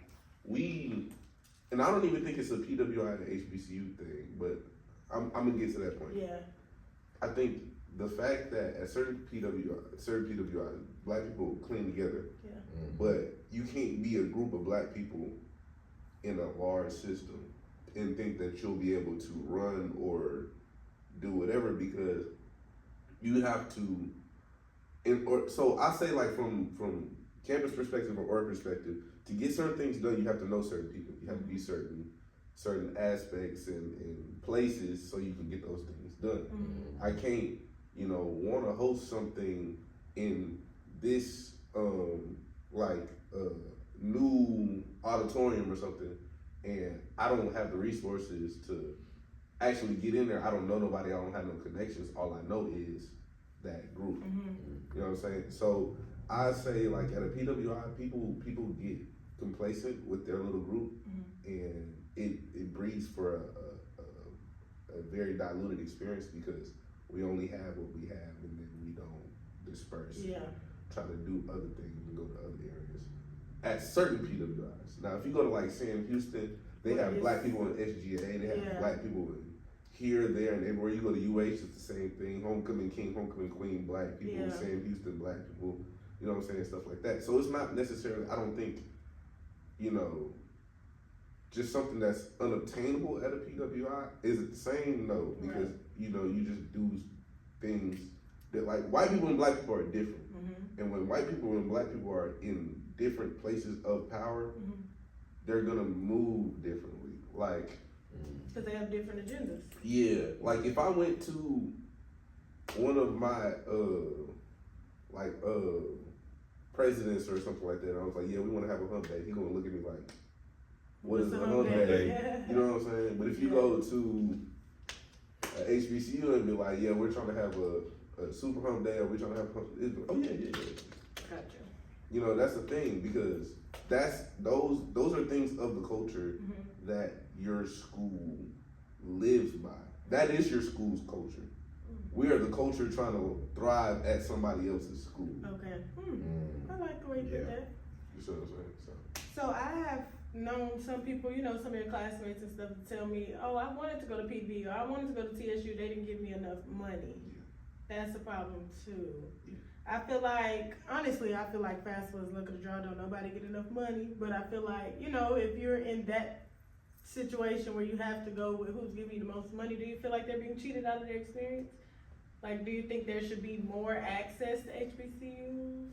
and I don't even think it's a PWI and HBCU thing, but I'm gonna get to that point. Yeah. I think the fact that at certain PWIs, Black people clean together, but you can't be a group of Black people in a large system and think that you'll be able to run or do whatever, because you have to. So I say, like, from campus perspective or org perspective, to get certain things done, you have to know certain people. You have to be certain aspects and places so you can get those things done. I can't, want to host something in this new auditorium or something, and I don't have the resources to actually get in there. I don't know nobody. I don't have no connections. All I know is that group. You know what I'm saying? So I say, like, at a PWI, people get complacent with their little group, and it breeds for a very diluted experience, because we only have what we have, and then we don't disperse. Yeah. Try to do other things and go to other areas. At certain PWIs. Now, if you go to, like, Sam Houston, they have Black people in SGA, they have Black people in here, there, and everywhere. You go to UH, it's the same thing. Homecoming King, Homecoming Queen, Black people. Sam Houston, Black people. You know what I'm saying? Stuff like that. So it's not necessarily, I don't think, just something that's unobtainable at a PWI. Is it the same? No, because, you just do things that, like, white people and Black people are different. And when white people and Black people are in different places of power, they're gonna move differently. Like, because they have different agendas. Yeah, like if I went to one of my presidents or something like that, and I was like, yeah, we want to have a hump day, he's gonna look at me like, what is a hump day? You know what I'm saying? But if you go to a HBCU and be like, yeah, we're trying to have a super hump day, or we're trying to have a hump day, oh yeah. Gotcha. That's the thing, because those are things of the culture that your school lives by. That is your school's culture. We are the culture trying to thrive at somebody else's school. Okay. I like the way you put that. You see what I'm saying? So I have known some people, some of your classmates and stuff, to tell me, oh, I wanted to go to PB, or I wanted to go to TSU, they didn't give me enough money. That's a problem too. Honestly, I feel like fast as luck of the draw, don't nobody get enough money, but I feel like, if you're in that situation where you have to go with who's giving you the most money, do you feel like they're being cheated out of their experience? Like, do you think there should be more access to HBCUs?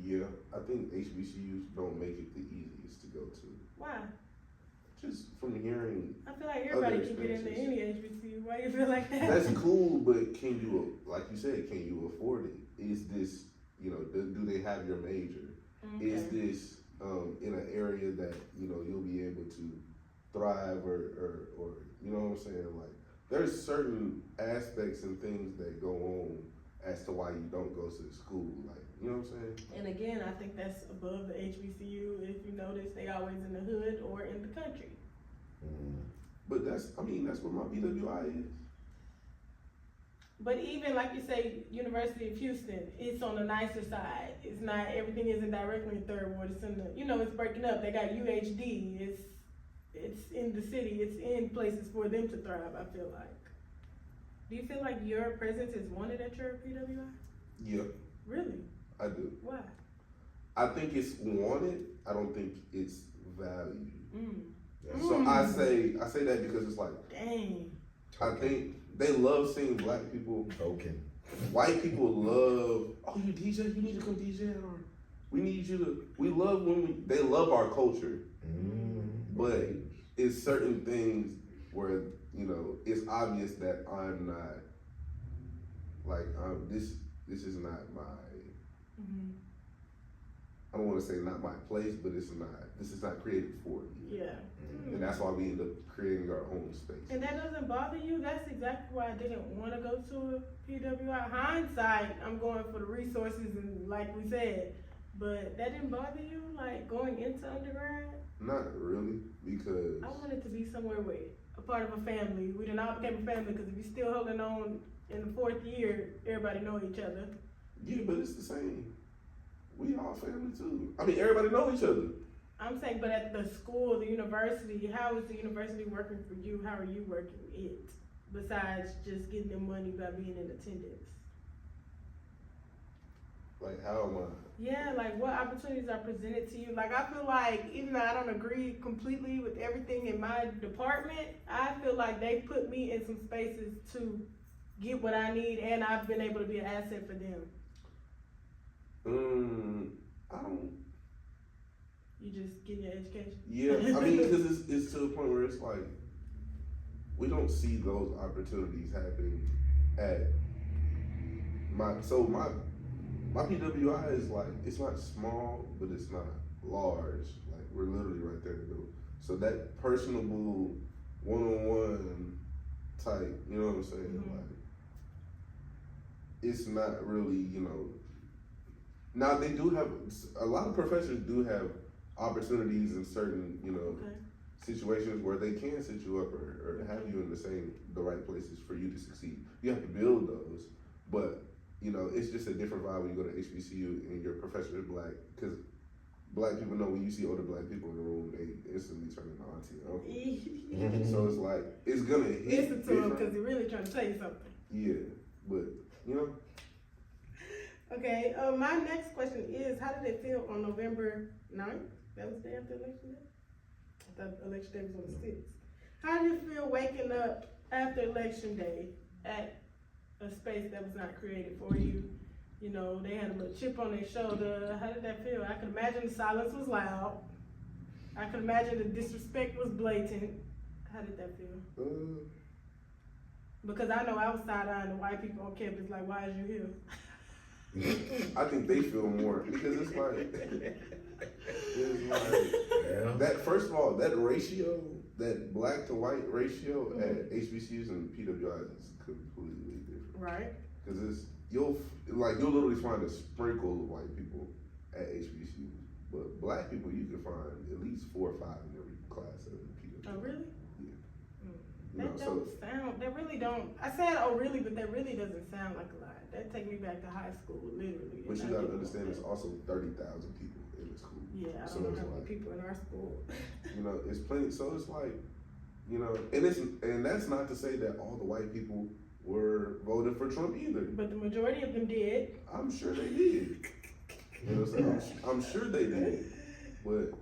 Yeah, I think HBCUs don't make it the easiest to go to. Why? Just from hearing. I feel like everybody can get into any HBCU. Why you feel like that? That's cool, but can you, like you said, can you afford it? Is this, do they have your major? Okay. Is this in an area that, you'll be able to thrive or you know what I'm saying? Like, there's certain aspects and things that go on as to why you don't go to the school. Like, you know what I'm saying? And again, I think that's above the HBCU. If you notice, they always in the hood or in the country. But that's what my PWI is. But even like you say, University of Houston, it's on the nicer side. It's not, everything isn't directly in Third Ward. It's in the, it's breaking up. They got UHD. It's in the city. It's in places for them to thrive, I feel like. Do you feel like your presence is wanted at your PWI? Yeah. Really? I do. Why? I think it's wanted. I don't think it's valued. Yeah. So I say that because it's like, dang. I think they love seeing black people. Okay. White people love, oh, you DJ, you need to come DJ, or we need you to. We love when they love our culture, but it's certain things where it's obvious that I'm not like this. This is not my. I don't want to say not my place, but it's not. This is not created for me. Yeah. And that's why we end up creating our own space. And that doesn't bother you? That's exactly why I didn't want to go to a PWI. Hindsight, I'm going for the resources and like we said, but that didn't bother you, like going into undergrad? Not really, because I wanted to be somewhere with a part of a family. We didn't all became a family because if you're still holding on in the fourth year, everybody know each other. Yeah, but it's the same. We all family too. I mean, everybody know each other. I'm saying, but at the school, the university, how is the university working for you? How are you working it? Besides just getting the money by being in attendance. Like, how am I? Yeah, like what opportunities are presented to you? Like I feel like, even though I don't agree completely with everything in my department, I feel like they put me in some spaces to get what I need, and I've been able to be an asset for them. I don't. You just getting your education? Yeah, I mean, because it's to the point where it's like, we don't see those opportunities happening at my PWI is like, it's not small, but it's not large. Like, we're literally right there in the middle. So that personable, one-on-one type, you know what I'm saying? Mm-hmm. Like, it's not really, now they do have, a lot of professors do have opportunities in certain, situations where they can set you up or have you in the right places for you to succeed. You have to build those, but it's just a different vibe when you go to HBCU and your professor is black, because black people know when you see older black people in the room, they instantly turn into auntie and uncle. So it's like, it's gonna hit. Listen to him because he's really trying to tell you something. Yeah, but Okay, my next question is, how did it feel on November 9th? That was the day after election day? I thought election day was on the 6th. How did it feel waking up after election day at a space that was not created for you? They had a little chip on their shoulder. How did that feel? I could imagine the silence was loud. I could imagine the disrespect was blatant. How did that feel? Because I know I was side-eyeing the white people on campus, like, why is you here? I think they feel more because it's like that. First of all, that ratio, that black to white ratio at HBCUs and PWIs is completely different. Right. Because you'll literally find a sprinkle of white people at HBCUs, but black people you can find at least 4 or 5 in every class at PWI. Oh really? Yeah. That really don't. I said, oh really, but that really doesn't sound like a lot. That take me back to high school, literally. But you gotta understand, there's also 30,000 people in the school. Yeah, I don't know how many people in our school. It's plenty. So it's like, and that's not to say that all the white people were voting for Trump either. But the majority of them did. I'm sure they did. I'm sure they did. But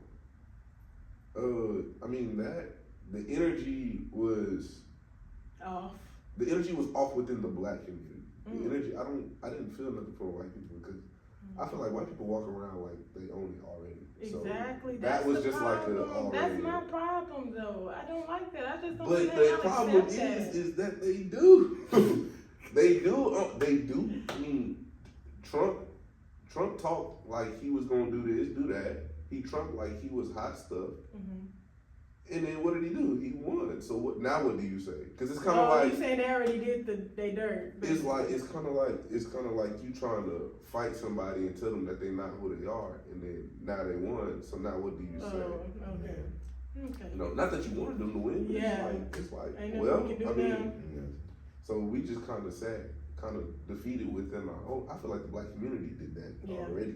I mean the energy was off. The energy was off within the black community. The energy, I didn't feel nothing for white people because I feel like white people walk around like they own it already. Exactly. So that was just problem. like already. That's my problem though. I don't like that. I just don't. But the problem is that they do. They do. I mean, Trump talked like he was gonna do this, do that. He Trump like he was hot stuff. And then what did he do? He won. So what? Now what do you say? Because it's kind of like you saying they already did they dirt. Basically. It's kind of like you trying to fight somebody and tell them that they're not who they are, and then now they won. So now what do you say? Oh, okay. Not that you wanted them to win. But yeah. It's like I know well, we can do so we just kind of sat kind of defeated within our own. I feel like the black community did that already.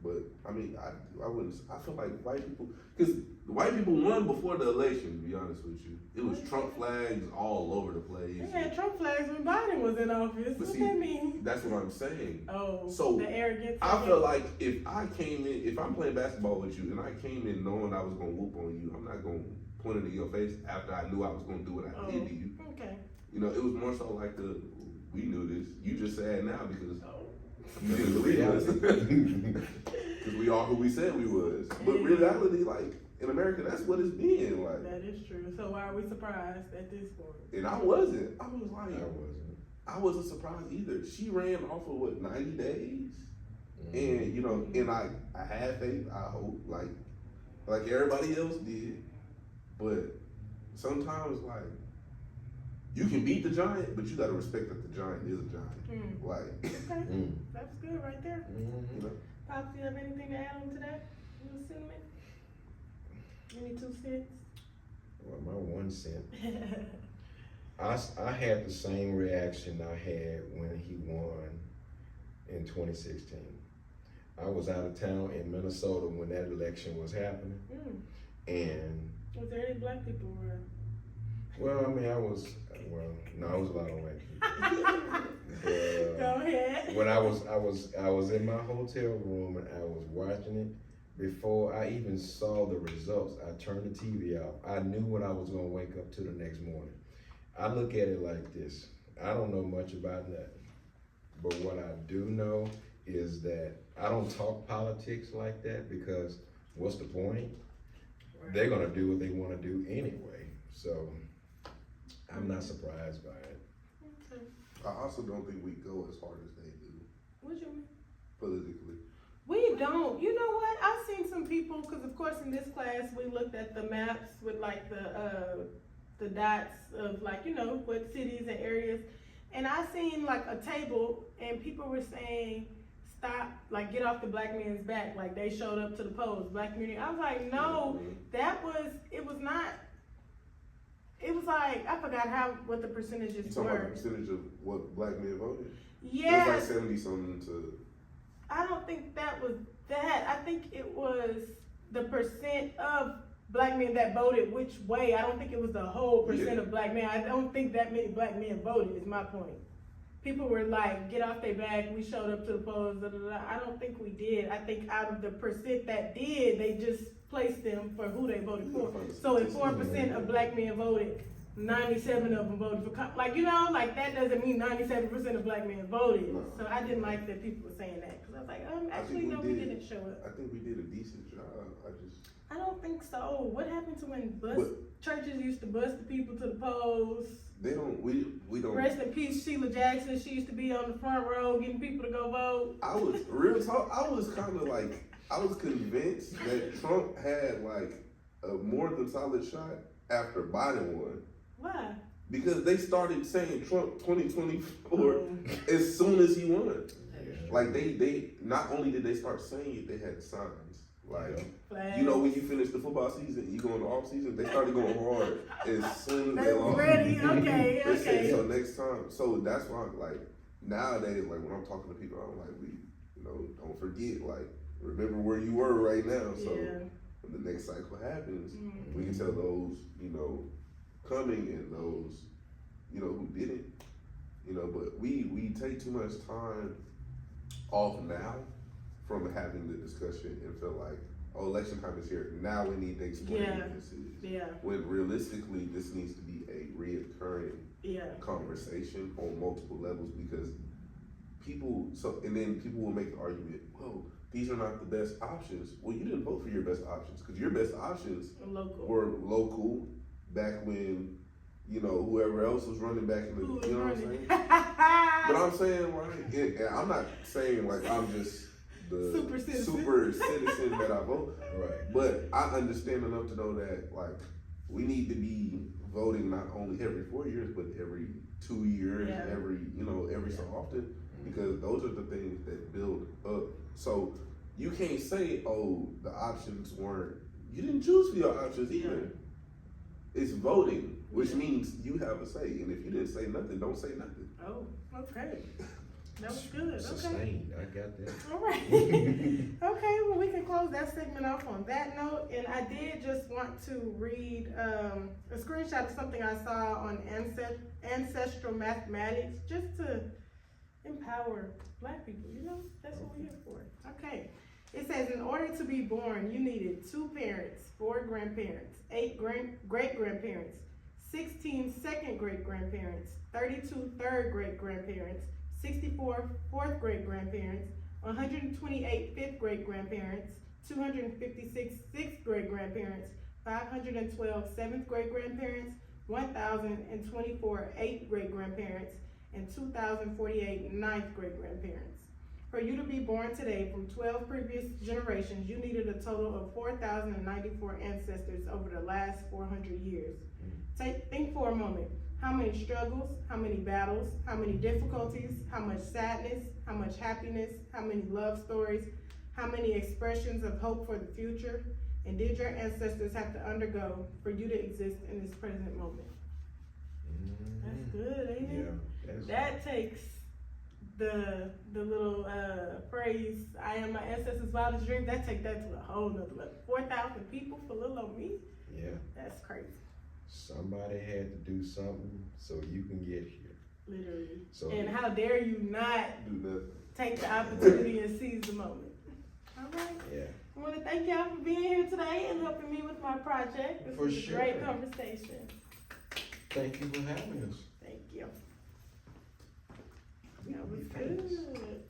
But I mean, I wouldn't. I feel like white people, because the white people won before the election. To be honest with you, it was Trump flags all over the place. They had Trump flags when Biden was in office. What that mean? That's what I'm saying. Oh, so the arrogance. I feel like if I'm playing basketball with you and I came in knowing I was gonna whoop on you, I'm not gonna point it in your face after I knew I was gonna do what I did to you. Okay. You know, it was more so like we knew this. You just sad now because. You didn't believe us. Because we are who we said we was. But reality, like, in America, that's what it's been like. That is true. So why are we surprised at this point? And I wasn't. I was like, I wasn't surprised either. She ran off of 90 days? And, you know, and I had faith, I hope, like everybody else did. But sometimes, like, you can beat the giant, but you gotta respect that the giant is a giant. Like, okay, that's good right there. You know? Pops, do you have anything to add on to that? You assuming? Any 2 cents? Well, my 1 cent. I had the same reaction I had when he won in 2016. I was out of town in Minnesota when that election was happening, and was there any black people around? Well, I mean, I was a lot of white people. Go ahead. When I was in my hotel room and I was watching it. Before I even saw the results, I turned the TV off. I knew what I was gonna wake up to the next morning. I look at it like this. I don't know much about that, but what I do know is that I don't talk politics like that because what's the point? Right. They're gonna do what they wanna do anyway. So I'm not surprised by it. Okay. I also don't think we go as hard as they do. What you mean? Politically. We don't. You know what? I've seen some people, because of course in this class we looked at the maps with like the dots of like, you know, what cities and areas. And I seen like a table and people were saying, stop, like get off the black man's back. Like they showed up to the polls, black community. I was like, no, it was like, I forgot what the percentages you talking were. about the percentage of what black men voted? Yeah. It was like 70 something to. I don't think that was that. I think it was the percent of black men that voted which way. I don't think it was the whole percent of black men. I don't think that many black men voted is my point. People were like, get off their back, we showed up to the polls, da, da, da. I don't think we did. I think out of the percent that did, they just placed them for who they voted for. So if 4% of black men voted, 97 of them voted for, like, you know, like that doesn't mean 97% of black men voted. No. So I didn't like that people were saying that, because I was like, actually, no, we didn't show up. I think we did a decent job. I don't think so. What happened to when churches used to bus the people to the polls? They don't, we don't. Rest in peace, Sheila Jackson. She used to be on the front row getting people to go vote. I was, real talk, I was kind of like, I was convinced that Trump had like a more than solid shot after Biden won. Why? Because they started saying Trump 2024 as soon as he won. Like they not only did they start saying it, they had signs. Like, you know, when you finish the football season, you go in the off season, they started going hard as soon as they lost. Ready, okay, okay. So next time, so that's why, like, nowadays, like, when I'm talking to people, I'm like, you know, don't forget, like, remember where you were right now. So when the next cycle happens, we can tell those, you know, coming and those, you know, who didn't, you know, but we take too much time off now from having the discussion and feel like, oh, election time is here. Now we need to explain what this is. Yeah. When realistically, this needs to be a reoccurring conversation on multiple levels, because people, and then people will make the argument, well, these are not the best options. Well, you didn't vote for your best options, because your best options were local back when, you know, whoever else was running back in the, you know what I'm saying? But I'm saying, like, and I'm not saying like I'm just the super citizen that I vote. Right. But I understand enough to know that, like, we need to be voting not only every 4 years, but every 2 years, every so often, because those are the things that build up. So you can't say, oh, the options weren't, you didn't choose for your options either. it's voting, which means you have a say. And if you didn't say nothing, don't say nothing. Oh, okay. That was good. Okay. Sustained, I got that. All right. Okay, well, we can close that segment off on that note. And I did just want to read a screenshot of something I saw on ancestral mathematics, just to empower Black people, you know? That's what we're here for. Okay. It says, in order to be born, you needed 2 parents, 4 grandparents, 8 great-grandparents, 16 second great-grandparents, 32 third great-grandparents, 64 fourth great-grandparents, 128 fifth great-grandparents, 256 sixth great-grandparents, 512 seventh great-grandparents, 1,024 eighth great-grandparents, and 2,048 ninth great-grandparents. For you to be born today from 12 previous generations, you needed a total of 4,094 ancestors over the last 400 years. Think for a moment. How many struggles, how many battles, how many difficulties, how much sadness, how much happiness, how many love stories, how many expressions of hope for the future, and did your ancestors have to undergo for you to exist in this present moment? That's good, ain't it? Yeah. That takes the little phrase, I am my ancestors' wildest dream, that take that to a whole nother level. 4,000 people for little old me? Yeah. That's crazy. Somebody had to do something so you can get here. Literally. So, and how dare you not Do nothing. take the opportunity and seize the moment. All right. yeah. I want to thank y'all for being here today and helping me with my project. This was a great conversation. Thank you for having us. Thank you. That was good.